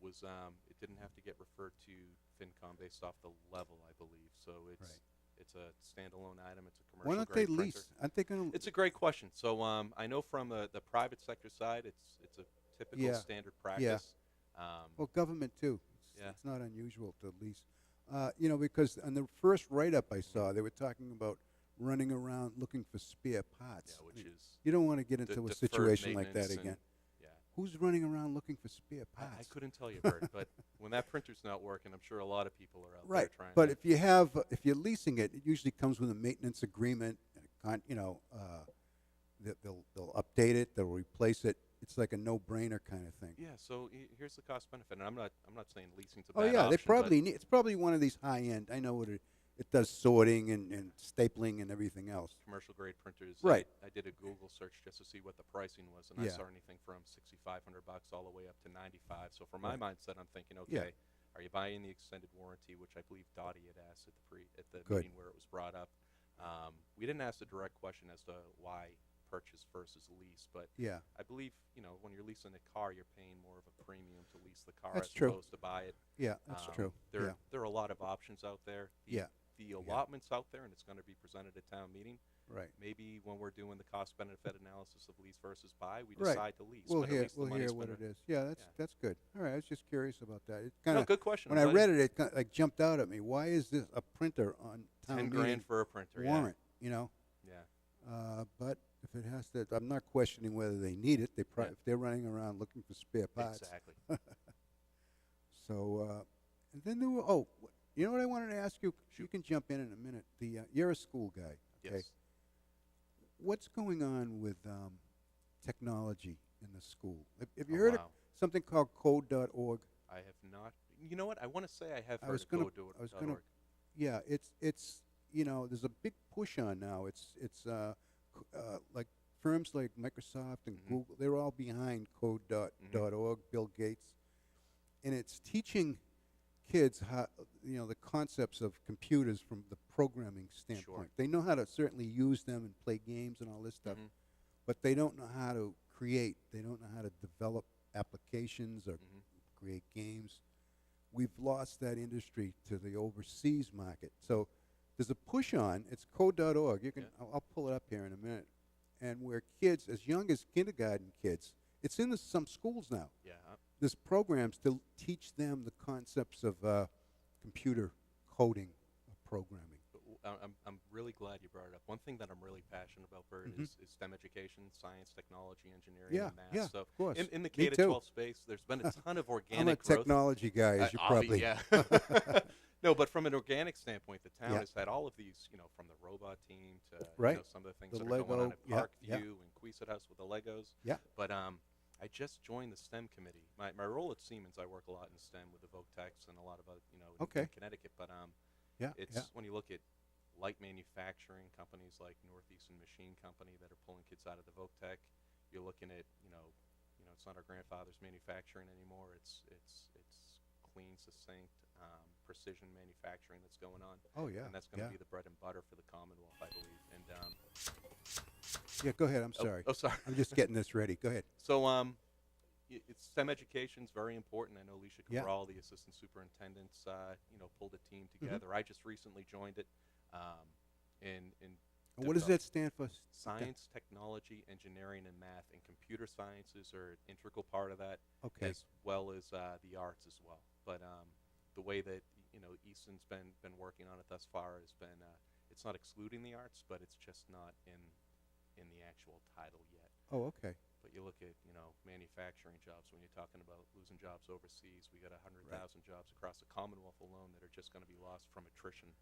was it didn't have to get referred to FinCom based off the level, I believe. So it's Right. it's a standalone item. It's a commercial why don't they grade lease? printer. Aren't they going to? It's a great question. So I know from the private sector side, it's a typical Yeah. standard practice. Well, government too. Yeah. It's not unusual to lease. Because on the first write-up I saw, they were talking about running around looking for spare parts. Yeah, which is You don't want to get into a deferred situation like that maintenance and- again. yeah. Who's running around looking for spare I parts? couldn't tell you, Bert, but when that printer's not working, I'm sure a lot of people are out there Right, trying. but to, if you're leasing it, it usually comes with a maintenance agreement. And they'll update it, they'll replace it. It's like a no-brainer kind of thing. yeah. So here's the cost benefit, and I'm not saying leasing's a Oh bad yeah, option, they but probably need. It's probably one of these high-end. I know what it does sorting and stapling and everything else. commercial grade printers. Right. I did a Google search just to see what the pricing was, and I Yeah. saw anything from $6,500 all the way up to $95. So for my Right. mindset, I'm thinking, okay, Yeah. are you buying the extended warranty, which I believe Dottie had asked at the Good. meeting where it was brought up. We didn't ask the direct question as to why purchase versus lease, but Yeah, I believe when you're leasing a car, you're paying more of a premium to lease the car That's as true. opposed to buy it. yeah, that's true. There Yeah, are a lot of options out there. The Yeah. the allotments out there and it's going to be presented at town meeting, Right. maybe when we're doing the cost-benefit analysis of lease versus buy, we Right. decide to lease. We'll but hear at least the we'll money's hear what been it is. Yeah, that's good. All right, I was just curious about that. It kind No, of good question. when I'm I glad read it, it kinda, like jumped out at me. Why is this a printer on town 10 meeting grand for a printer. warrant? You know, Yeah. but if it has to, I'm not questioning whether they need it. Yeah. If they're running around looking for spare parts. Exactly. So, and then there were, you know what I wanted to ask you? You can jump in a minute. You're a school guy, okay? Yes. What's going on with technology in the school? Have you Oh, heard of wow. something called code.org? I have not. You know what? I want to say I have I heard was of gonna- Go.org. I was gonna- Yeah, it's there's a big push on now. It's like firms like Microsoft and Mhm. Google, they're all behind code.org, Bill Gates, and it's teaching kids how the concepts of computers from the programming standpoint. They know how to certainly use them and play games and all this stuff, Mhm. but they don't know how to create. They don't know how to develop applications or Mhm. create games. We've lost that industry to the overseas market. So there's a push on. It's code.org. You can. Yeah. I'll pull it up here in a minute. And where kids as young as kindergarten kids, it's in some schools now. Yeah. There's programs to teach them the concepts of computer coding, programming. I'm really glad you brought it up. One thing that I'm really passionate about, Bert, is STEM education, science, technology, engineering, Yeah, and math. yeah, So of course. in the Me K to too. 12 space, there's been a ton of organic I'm a growth. technology guy, as you probably. Yeah. No, but from an organic standpoint, the town Yeah. has had all of these, from the robot team to Right. some of the things The that are going on Lego, at yeah, Parkview and Queeset House with the Legos. Yeah. But I just joined the STEM committee. My role at Siemens, I work a lot in STEM with the Votex and a lot of Okay. in Connecticut. But Yeah, it's yeah. when you look at light manufacturing companies like Northeastern Machine Company that are pulling kids out of the Votech. You're looking at it's not our grandfather's manufacturing anymore. It's clean, succinct, precision manufacturing that's going on. Oh yeah. And that's going to yeah. be the bread and butter for the Commonwealth, I believe. And Yeah, go ahead. I'm sorry. Oh, sorry. I'm just getting this ready. Go ahead. So it's STEM education is very important. I know Alicia Yeah. Cabral, the assistant superintendents, pulled a team together. I just recently joined it. And And what does that stand for? Science, technology, engineering, and math, and computer sciences are an integral part of that, Okay. as well as the arts as well. But the way that Easton's been working on it thus far has been it's not excluding the arts, but it's just not in the actual title yet. Oh, okay. But you look at manufacturing jobs. When you're talking about losing jobs overseas, we got 100,000 jobs across the Commonwealth alone that are just going to be lost from attrition.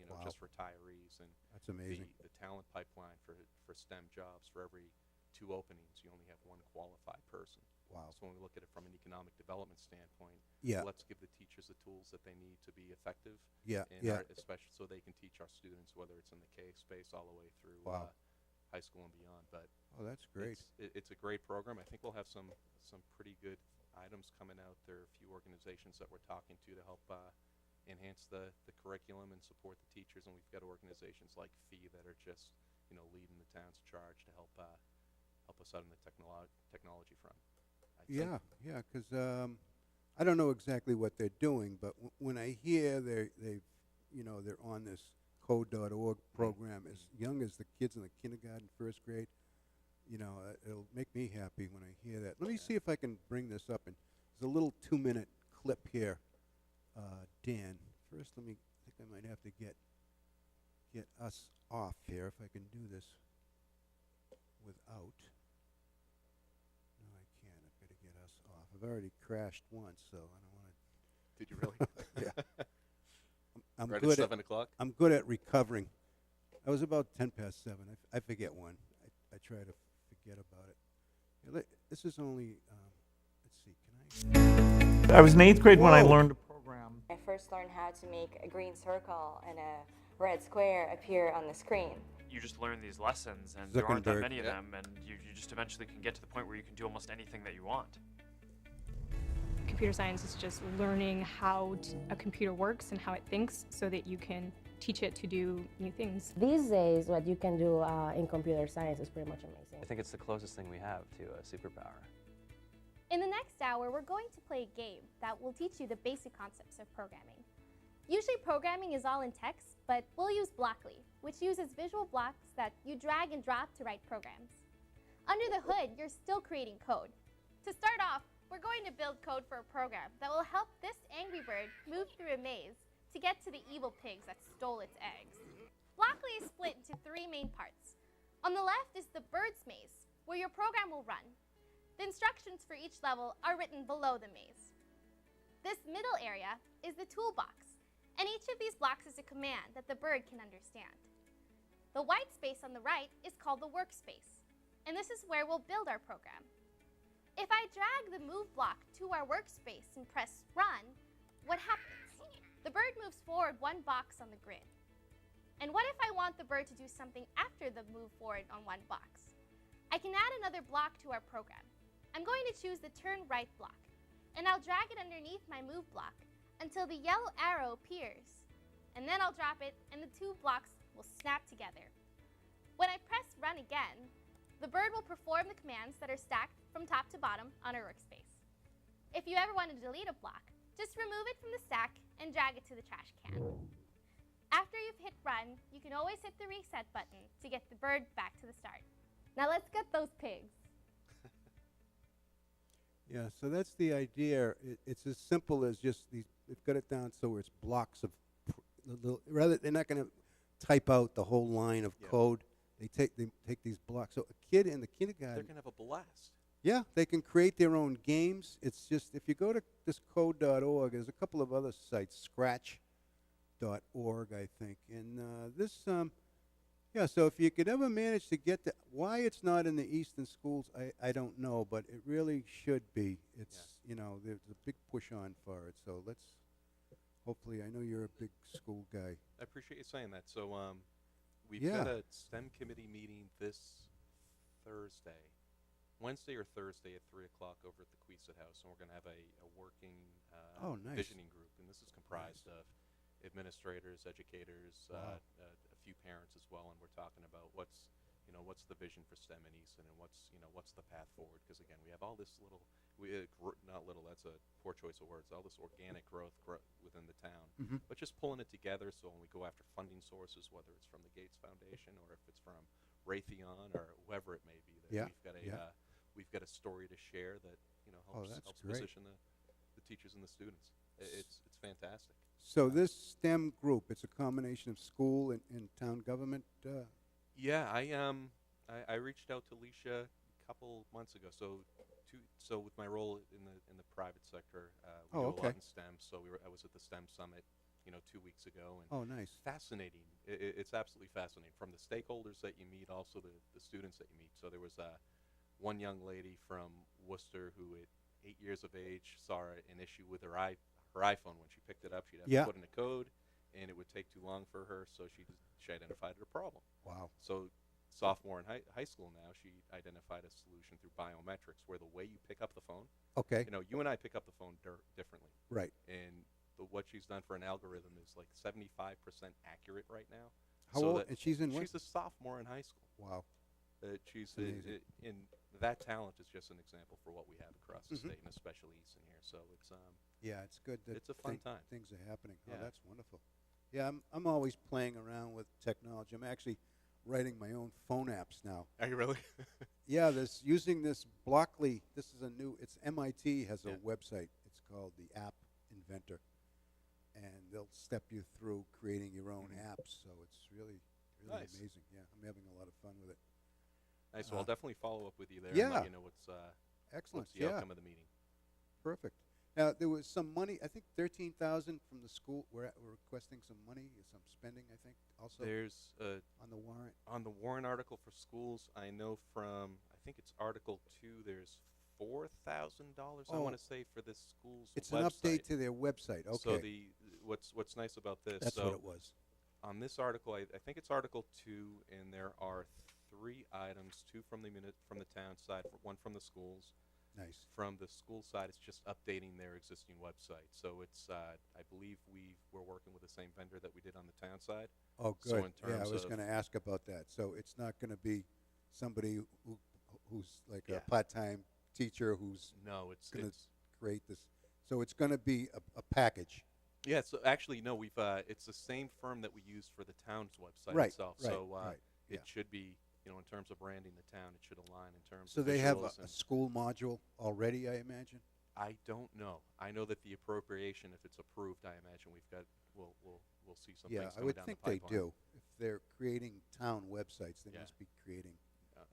Wow. Just retirees, and That's amazing. the talent pipeline for STEM jobs, for every 2 openings, you only have 1 qualified person. Wow. So when we look at it from an economic development standpoint, Yeah. let's give the teachers the tools that they need to be effective. Yeah, And yeah. especially so they can teach our students, whether it's in the K space all the way through Wow. high school and beyond. But Oh, that's great. it's a great program. I think we'll have some pretty good items coming out. There are a few organizations that we're talking to help enhance the curriculum and support the teachers, and we've got organizations like FEE that are just leading the town's charge to help us out in the technology front. I think. Yeah, because I don't know exactly what they're doing, but when I hear they're on this code.org program as young as the kids in the kindergarten, first grade, it'll make me happy when I hear that. Let me see if I can bring this up. And there's a little 2-minute clip here, Dan. First, I think I might have to get us off here if I can do this without. No, I can't. I've got to get us off. I've already crashed once, so I don't want to. Did you really? Yeah. I'm Right good at 7 o'clock. I'm good at recovering. I was about 10 past 7. I forget one. I try to forget about it. Yeah, this is only. Let's see. Can I? I was in 8th grade when I Whoa. learned to program. I first learned how to make a green circle and a red square appear on the screen. You just learn these lessons, and there aren't that Zuckerberg. many of Yeah. them, and you just eventually can get to the point where you can do almost anything that you want. Computer science is just learning how a computer works and how it thinks so that you can teach it to do new things. These days, what you can do in computer science is pretty much amazing. I think it's the closest thing we have to a superpower. In the next hour, we're going to play a game that will teach you the basic concepts of programming. Usually programming is all in text, but we'll use Blockly, which uses visual blocks that you drag and drop to write programs. Under the hood, you're still creating code. To start off, we're going to build code for a program that will help this angry bird move through a maze to get to the evil pigs that stole its eggs. Blockly is split into 3 main parts. On the left is the bird's maze, where your program will run. The instructions for each level are written below the maze. This middle area is the toolbox, and each of these blocks is a command that the bird can understand. The white space on the right is called the workspace, and this is where we'll build our program. If I drag the move block to our workspace and press run, what happens? The bird moves forward 1 box on the grid. And what if I want the bird to do something after the move forward on 1 box? I can add another block to our program. I'm going to choose the turn right block, and I'll drag it underneath my move block until the yellow arrow appears. And then I'll drop it, and the 2 blocks will snap together. When I press run again, the bird will perform the commands that are stacked from top to bottom on our workspace. If you ever want to delete a block, just remove it from the stack and drag it to the trash can. After you've hit run, you can always hit the reset button to get the bird back to the start. Now let's get those pigs. Yeah, so that's the idea. It's as simple as just these. They've got it down so it's blocks of rather. They're not going to type out the whole line of code. They take these blocks. So a kid in the kindergarten, They're going to have a blast. yeah, they can create their own games. It's just if you go to this code.org, there's a couple of other sites, Scratch.org, I think, and yeah. So if you could ever manage to get to why it's not in the Eastern schools, I don't know, but it really should be. It's there's a big push on for it. So let's hopefully. I know you're a big school guy. I appreciate you saying that. So we've Yeah. got a STEM committee meeting this Wednesday or Thursday at 3 o'clock over at the Queeset House, and we're going to have a working Nice. visioning group, and this is comprised of administrators, educators, Wow. a few parents as well, and we're talking about what's the vision for STEM in Easton, and what's the path forward? Because again, we have all this not little, that's a poor choice of words, all this organic growth within the town, but just pulling it together. So when we go after funding sources, whether it's from the Gates Foundation or if it's from Raytheon or whoever it may be, that we've got a story to share that helps great. position the teachers and the students. It's fantastic. So this STEM group, it's a combination of school and town government. Yeah, I reached out to Alicia a couple months ago. So with my role in the private sector, we do a lot in STEM. So I was at the STEM Summit, 2 weeks ago, and nice. Fascinating. It's absolutely fascinating from the stakeholders that you meet, also the students that you meet. So there was one young lady from Worcester who at 8 years of age saw an issue with her iPhone. When she picked it up, she'd have to put in a code, and it would take too long for her, so she identified a problem. Wow. So sophomore in high school now, she identified a solution through biometrics, where the way you pick up the phone, Okay. you and I pick up the phone differently. Right. And what she's done for an algorithm is like 75% accurate right now. How old? And she's in what? She's a sophomore in high school. Wow. She's amazing. in that talent is just an example for what we have across the state, and especially Easton here. So it's yeah, it's good that it's a fun time. Things are happening. Yeah. Oh, that's wonderful. Yeah, I'm always playing around with technology. I'm actually writing my own phone apps now. Are you really? Yeah, using this Blockly. This is it's MIT has a website. It's called the App Inventor, and they'll step you through creating your own apps. So it's really Nice. amazing. Yeah, I'm having a lot of fun with it. Nice. So I'll definitely follow up with you there yeah. and let you know what's Excellent. what's the outcome of the meeting. Perfect. Now there was some money. I think 13,000 from the school. We're requesting some money, some spending. I think also. There's on the warrant. On the warrant article for schools, I know from I think it's Article 2. There's $4,000. I want to say for this school's It's website. an update to their website. Okay. So what's nice about this? That's what it was. On this article, I think it's Article 2, and there are 3 items: 2 from the town side, 1 from the schools. Nice. From the school side, it's just updating their existing website. So it's, I believe we're working with the same vendor that we did on the town side. Oh, good. So in Yeah, I terms was of- going to ask about that. So it's not going to be somebody who's like Yeah. a part-time teacher who's No, it's going to create this. So it's going to be a package. Yeah, so actually, no, we've it's the same firm that we use for the town's website Right, itself. right, So right, yeah. it should be, in terms of branding the town, it should align in terms So of they have visuals a and school module already, I imagine? I don't know. I know that the appropriation, if it's approved, I imagine we'll see some Yeah, things I coming would down think the they pipeline. do. If they're creating town websites, they Yeah. must be creating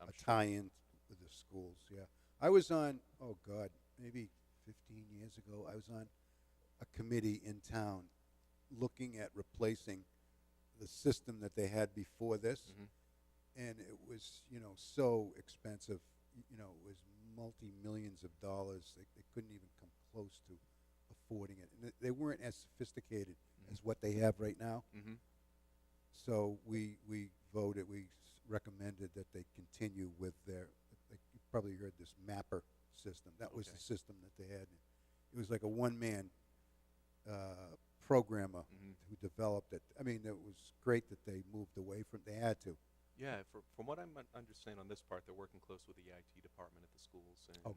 I'm a sure. tie-in with the schools, yeah. I was on, oh God, maybe 15 years ago, I was on a committee in town looking at replacing the system that they had before this, Mhm. and it was, so expensive. It was multi-millions of dollars. They couldn't even come close to affording it. And they weren't as sophisticated as what they have right now. Mhm. So we recommended that they continue with their, like you probably heard this mapper system. That was the system that they had. It was like a one-man programmer who developed it. I mean, it was great that they moved away from. They had to. Yeah, from what I'm understanding on this part, they're working close with the IT department at the schools, and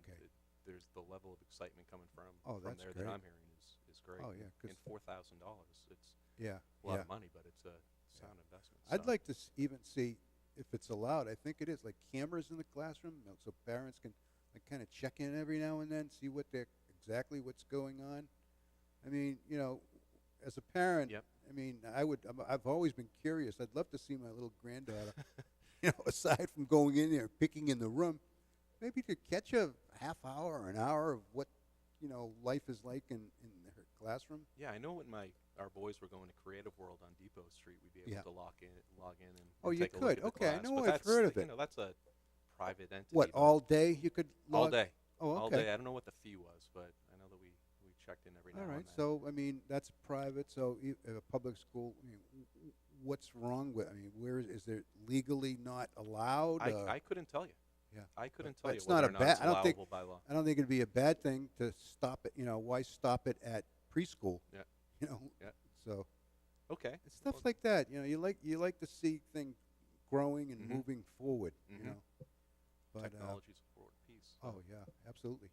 there's the level of excitement coming from that's there great. that I'm hearing is great. Oh, yeah, 'cause and $4,000, it's Yeah, a lot yeah. of money, but it's a sound investment. I'd so. like to even see if it's allowed. I think it is, like cameras in the classroom, so parents can like kind of check in every now and then, see exactly what's going on. I mean, as a parent, I mean, I've always been curious. I'd love to see my little granddaughter, aside from going in there and picking in the room, maybe to catch a half hour or an hour of what, life is like in her classroom. Yeah, I know when our boys were going to Creative World on Depot Street, we'd be able to log in and Oh, you take a look could? at the Okay, I class. know But I've that's, heard of it. That's a private entity. What, but all day you could all log? day. Oh, okay. All day. I don't know what the fee was, but I know that we checked in every now All and right, then. so I mean that's private. So a public school, what's wrong with? I mean, where is there legally not allowed? I couldn't tell you. Yeah, I couldn't tell you it's whether not or a not bad. it's allowable by law. I don't think it'd be a bad thing to stop it. Why stop it at preschool? Yeah. Yeah. So. Okay. It's stuff like that. You like to see things growing and Mhm. moving forward. Mhm. But Technology's a forward piece. so. oh yeah, absolutely.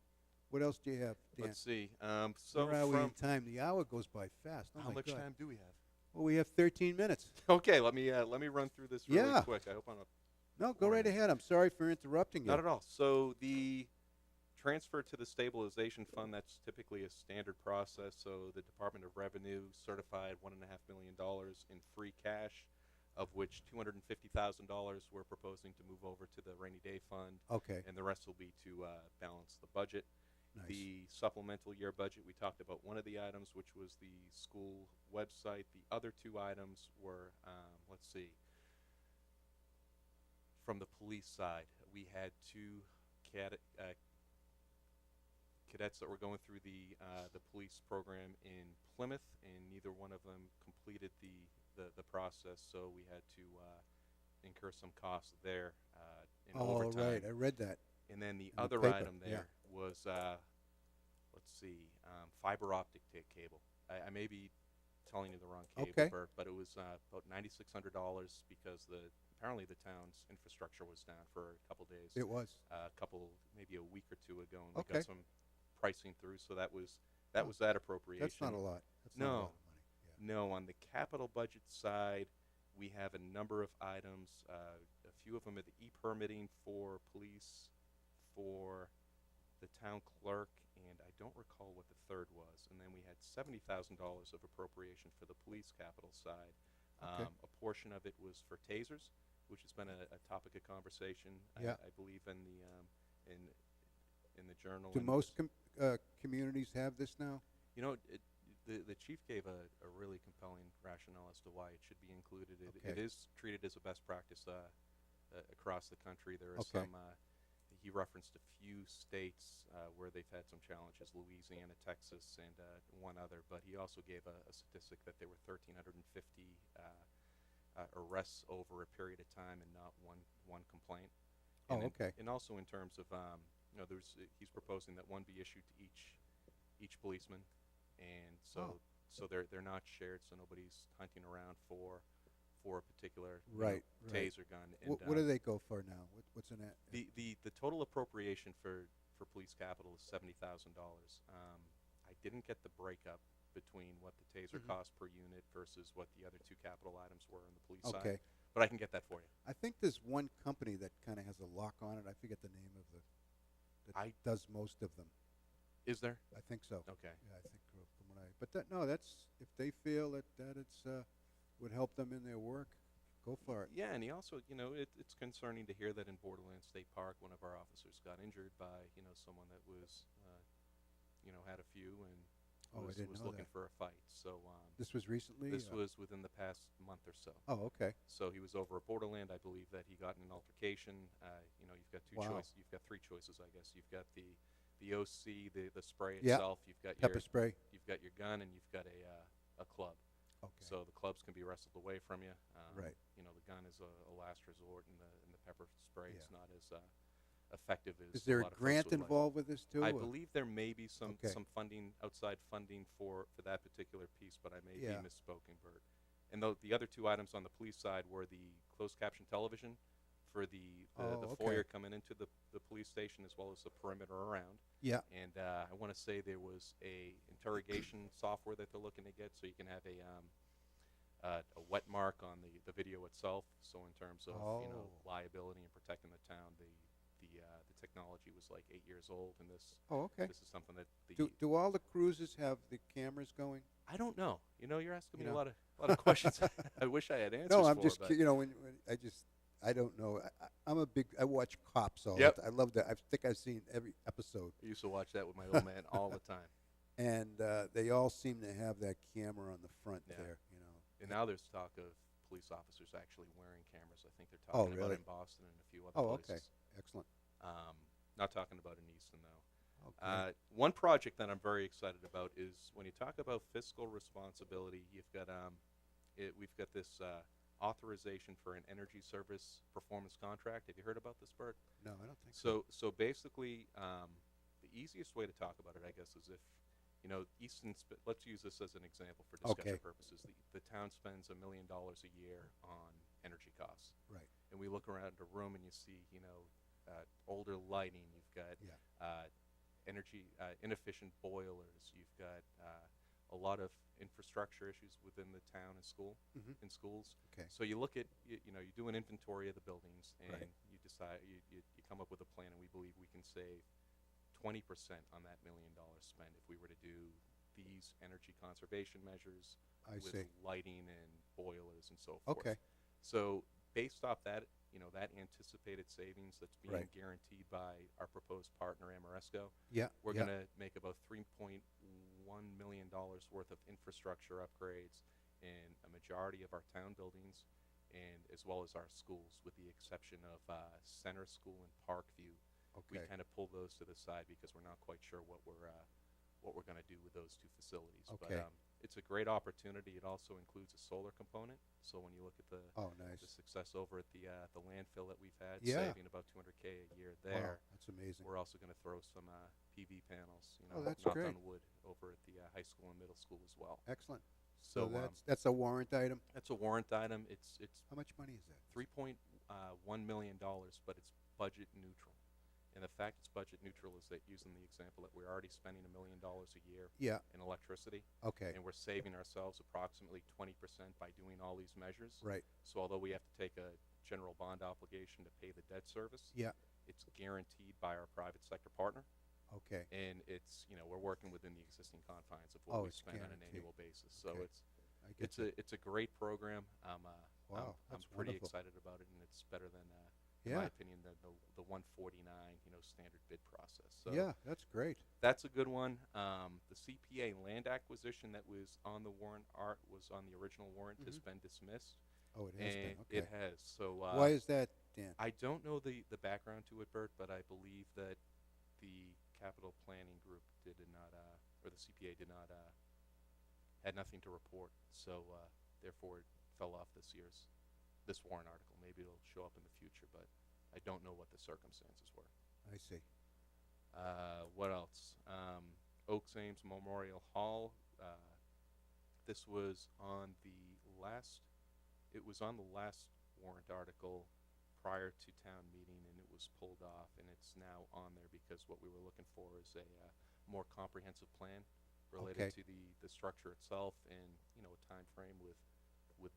What else do you have, Dan? Let's see. So Where are we in from time? The hour goes by fast. Oh how my much God. time do we have? Well, we have 13 minutes. Okay, let me run through this really Yeah. quick. I hope I'm not No, go right ahead. I'm sorry for interrupting you. Not at all. So the transfer to the stabilization fund, that's typically a standard process. So the Department of Revenue certified $1.5 million in free cash, of which $250,000 we're proposing to move over to the rainy day fund. Okay. And the rest will be to balance the budget. Nice. The supplemental year budget, we talked about one of the items, which was the school website. The other two items were, let's see, from the police side, we had two cadets that were going through the police program in Plymouth, and neither one of them completed the process, so we had to incur some costs there in overtime. Oh, right. I read that. And then the in the other paper, item there was, let's see, fiber optic cable. I may be telling you the wrong cable, Okay. Bert, but it was about $9,600 because apparently the town's infrastructure was down for a couple days. It was. Maybe a week or two ago, and we Okay. got some pricing through, so that was that appropriation. That's not a lot. That's not a lot of money. Yeah. No, on the capital budget side, we have a number of items. A few of them are the e-permitting for police, for the town clerk, and I don't recall what the third was. And then we had $70,000 of appropriation for the police capital side. Okay. A portion of it was for tasers, which has been a topic of conversation. Yeah. I believe in the journal. Do and most communities have this now? The chief gave a really compelling rationale as to why it should be included. Okay. It is treated as a best practice across the country. There are Okay. some. He referenced a few states where they've had some challenges: Louisiana, Texas, and one other. But he also gave a statistic that there were 1,350 arrests over a period of time and not one complaint. And okay. And also in terms of he's proposing that one be issued to each policeman, and so they're not shared, so nobody's hunting around for a particular right. taser gun. And What do they go for now? What's in that? The total appropriation for police capital is $70,000. I didn't get the breakup, between what the taser Mhm. cost per unit versus what the other two capital items were on the police Okay. side. But I can get that for you. I think there's one company that kind of has a lock on it. I forget the name of that does most of them. Is there? I think so. Okay. Yeah, I think from what I. But that's if they feel that it's would help them in their work, go for it. Yeah, and he also, it's concerning to hear that in Borderland State Park, one of our officers got injured by, someone that was, had a few and Oh, I was, didn't was know looking that. for a fight. So This was recently. this was within the past month or so. Oh, okay. So he was over at Borderland. I believe that he got in an altercation. You've got two Wow. choices. You've got three choices, I guess. You've got the OC, the spray Yeah. itself. You've got Pepper spray. You've got your gun, and you've got a club. Okay. So the clubs can be wrestled away from you. Right. The gun is a last resort, and the pepper spray is Yeah. not as effective as. Is there a a lot of folks grant would like. involved with this too? I or- believe there may be some Okay. funding, outside funding for that particular piece, but I may Yeah. be misspoken, Bert. And the other two items on the police side were the closed caption television for the Oh, foyer okay. coming into the police station, as well as the perimeter around. Yeah. And I want to say there was a interrogation software that they're looking to get, so you can have a wet mark on the video itself. So in terms of Oh. liability and protecting the town, the technology was like 8 years old, and Oh, okay. this is something that Do all the cruises have the cameras going? I don't know. You're asking me You a know? lot of questions. I wish I had answers. No, I'm for, just but when I don't know. I'm a big. I watch Cops all Yep. the time. I love that. I think I've seen every episode. I used to watch that with my old man all the time. And they all seem to have that camera on the front Yeah. there. And now there's talk of police officers actually wearing cameras. I think they're Oh, talking about really? in Boston and a few other Oh, okay. places. Excellent. Not talking about in Easton, though. Okay. One project that I'm very excited about is when you talk about fiscal responsibility, you've got we've got this authorization for an energy service performance contract. Have you heard about this, Bert? No, I don't think so. So basically, the easiest way to talk about it, I guess, is if Easton. Let's use this as an example for discussion Okay. purposes. The town spends $1 million a year on energy costs, Right. and we look around the room and you see, older lighting. You've got energy inefficient boilers. You've got a lot of infrastructure issues within the town and in schools. Okay. So you look at you do an inventory of the buildings, and Right. you decide you come up with a plan, and we believe we can save 20% on that $1 million spend if we were to do these energy conservation measures I with see. lighting and boilers and so forth. Okay. So based off that, that anticipated savings that's being Right. guaranteed by our proposed partner Amoresco, Yeah. we're yeah. going to make about $3.1 million worth of infrastructure upgrades in a majority of our town buildings, and as well as our schools, with the exception of Center School and Parkview. We Okay. kind of pull those to the side because we're not quite sure what we're going to do with those two facilities. Okay. But it's a great opportunity. It also includes a solar component. So when you look at the Oh, nice. success over at the landfill that we've had, Yeah. saving about $200K a year there. Wow, that's amazing. We're also going to throw some PV panels, Oh, that's knocked great. on wood, over at the high school and middle school as well. Excellent. So that's a warrant item. that's a warrant item. It's How much money is that? $3.1 million, but it's budget neutral. And the fact it's budget neutral is that, using the example, that we're already spending $1 million a year Yeah. in electricity, Okay. and we're saving ourselves approximately 20% by doing all these measures. Right. So although we have to take a general bond obligation to pay the debt service, Yeah. it's guaranteed by our private sector partner, Okay. and it's we're working within the existing confines of what Oh, we it's spend on an guaranteed. annual basis. So Okay. I get it's you. it's a great program. Wow, I'm that's pretty wonderful. excited about it, and it's better than, in my Yeah. opinion, the 149 standard bid process. So Yeah, that's great. that's a good one. The CPA land acquisition that was on the warrant was on the original warrant has been dismissed. Oh, it has been. And Okay. it has. So Why is that, Dan? I don't know the background to it, Bert, but I believe that the capital planning group did not, or the CPA did not, had nothing to report. So therefore, it fell off this warrant article. Maybe it'll show up in the future, but I don't know what the circumstances were. I see. What else? Oaks Ames Memorial Hall. This was on the last. It was on the last warrant article prior to town meeting, and it was pulled off, and it's now on there because what we were looking for is a more comprehensive plan related Okay. to the structure itself and a time frame with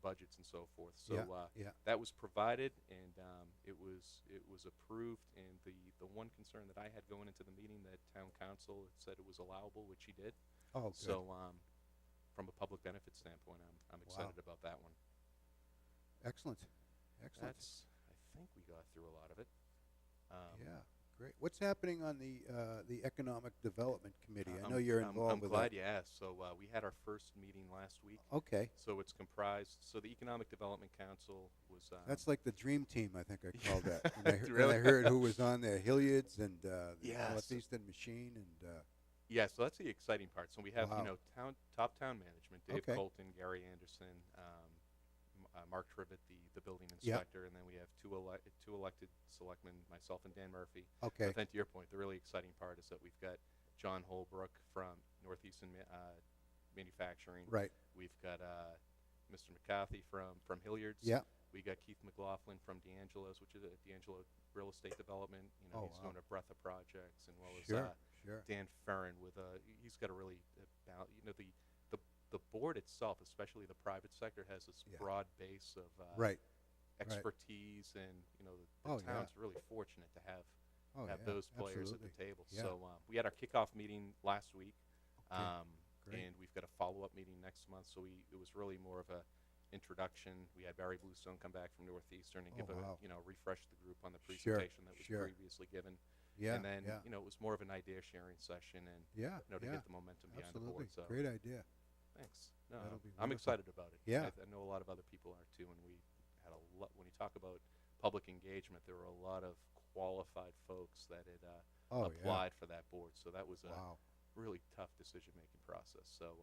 budgets and so forth. So Yeah. that was provided, and it was approved. And the one concern that I had going into the meeting, that town council had said it was allowable, which he did. Oh, good. So from a public benefit standpoint, I'm excited Wow. about that one. Excellent. Excellent. I think we got through a lot of it. Yeah, great. What's happening on the Economic Development Committee? I know I'm- you're I'm- involved I'm with glad that. you asked. So we had our first meeting last week. Okay. So it's comprised. So the Economic Development Council was. That's like the dream team, I think I called that. When I, when Really? I heard who was on there, Hilliards and the Yes. Northeastern Machine and. Yeah, so that's the exciting part. So we have Wow. top town management: Dave Okay. Colton, Gary Anderson, Mark Trivet, the building Yeah. inspector, and then we have two elected selectmen, myself and Dan Murphy. Okay. But then to your point, the really exciting part is that we've got John Holbrook from Northeastern Manufacturing. Right. We've got Mr. McCarthy from Hilliards. Yeah. We got Keith McLaughlin from D'Angelo's, which is D'Angelo Real Estate Development. Oh, he's wow. doing a breadth of projects, and well as Sure. Dan Ferrin with he's got a really the board itself, especially the private sector, has this Yeah. broad base of Right. expertise, and the Oh, yeah. town's really fortunate to have Oh, have yeah, those players absolutely. at the table. Yeah. So we had our kickoff meeting last week, Great. and we've got a follow-up meeting next month. So it was really more of a introduction. We had Barry Bluestone come back from Northeastern and Oh, give wow. refresh the group on the Sure, presentation that was sure. previously given. Yeah. And then yeah. it was more of an idea sharing session, and Yeah. to yeah. get the momentum behind the Absolutely. board. So Great idea. thanks. No, That'll be I'm wonderful. excited about it. Yeah. I know a lot of other people are too, and we had a lot. When you talk about public engagement, there were a lot of qualified folks that had Oh, applied for that board. So that was a Wow. really tough decision-making process. So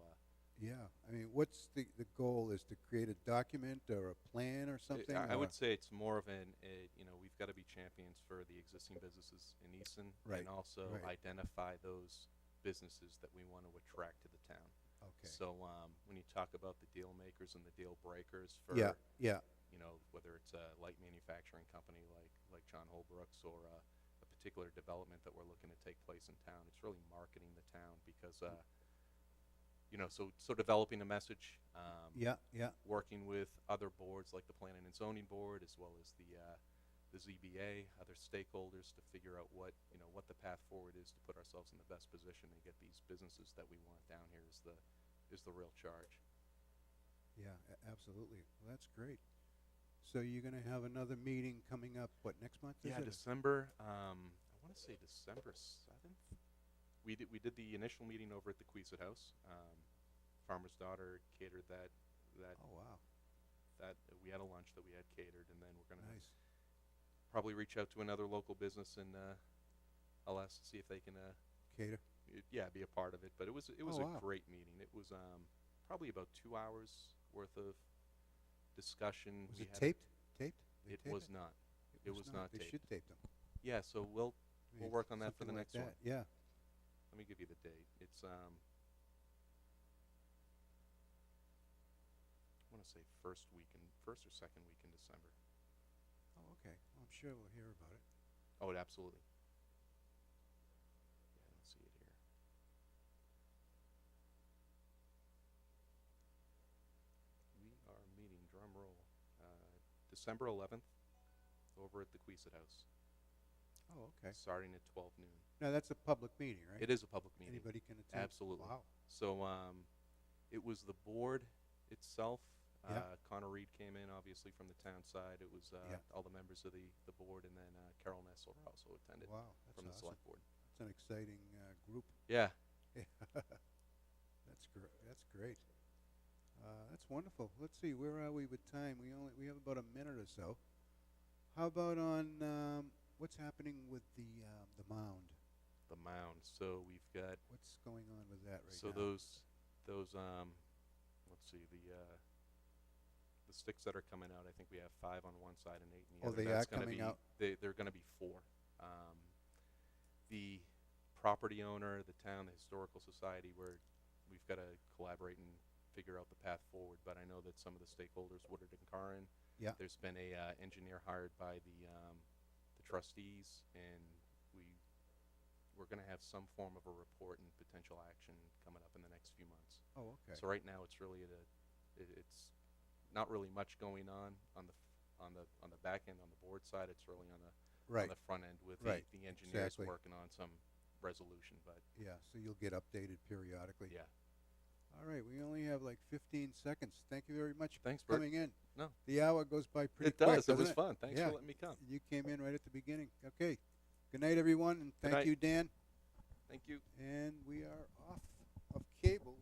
Yeah. I mean, what's the goal? Is to create a document or a plan or something? I or- would say it's more of we've got to be champions for the existing businesses in Easton, Right, and also right. identify those businesses that we want to attract to the town. Okay. So when you talk about the deal makers and the deal breakers for Yeah. Yeah. whether it's a light manufacturing company like John Holbrook's, or a particular development that we're looking to take place in town, it's really marketing the town because so developing a message, Yeah. Yeah. working with other boards like the Planning and Zoning Board, as well as the ZBA, other stakeholders, to figure out what the path forward is to put ourselves in the best position and get these businesses that we want down here is the real charge. Yeah. Absolutely. Well, that's great. So you're going to have another meeting coming up, what, next month? is Yeah, it? December. I want to say December 7th. We did the initial meeting over at the Queesit House. Farmer's Daughter catered that. Oh, wow. That we had a lunch that we had catered, and then we're gonna Nice. probably reach out to another local business, and I'll ask to see if they can Cater. be a part of it. But it was Oh, wow. a great meeting. It was probably about 2 hours worth of discussion. Was We it had- taped? Taped? They It tape was not. It was not They taped. should tape them. Yeah, so we'll I mean, work on that for the something like next one. that. Yeah. Let me give you the date. It's I want to say first or second week in December. Oh, okay. Well, I'm sure we'll hear about it. Oh, absolutely. Yeah, I don't see it here. We are meeting, drum roll, December 11th over at the Queesit House, Oh, okay. starting at 12 noon. Now, that's a public meeting, right? It is a public meeting. Anybody can attend? Absolutely. Wow. So it was the board itself. Yeah. Connor Reed came in, obviously, from the town side. It was Yeah. all the members of the board, and then Carol Nessler also attended Wow. That's from the awesome. select board. It's an exciting group. Yeah. That's great. That's great. That's wonderful. Let's see. Where are we with time? We have about a minute or so. How about on what's happening with the mound? The mound. So we've got. What's going on with that right So now? those let's see, the sticks that are coming out. I think we have 5 on one side and 8 on the Oh, other. they That's are gonna coming be, out? They're going to be 4. The property owner, the town, the historical society, we've got to collaborate and figure out the path forward. But I know that some of the stakeholders, Woodard and Curran, Yeah. there's been a engineer hired by the trustees, and we're going to have some form of a report and potential action coming up in the next few months. Oh, okay. So right now it's really it's not really much going on the back end on the board side. It's really on the front end with the engineers working on some resolution. But yeah, so you'll get updated periodically. Yeah. All right, we only have like 15 seconds. Thank you very much Thanks, for Bert. coming in. No. The hour goes by pretty It quick. does. It was doesn't fun. Thanks Yeah. for letting me come. You came in right at the beginning. Okay. Good night, everyone, and Good thank night. you, Dan. Thank you. And we are off of cable.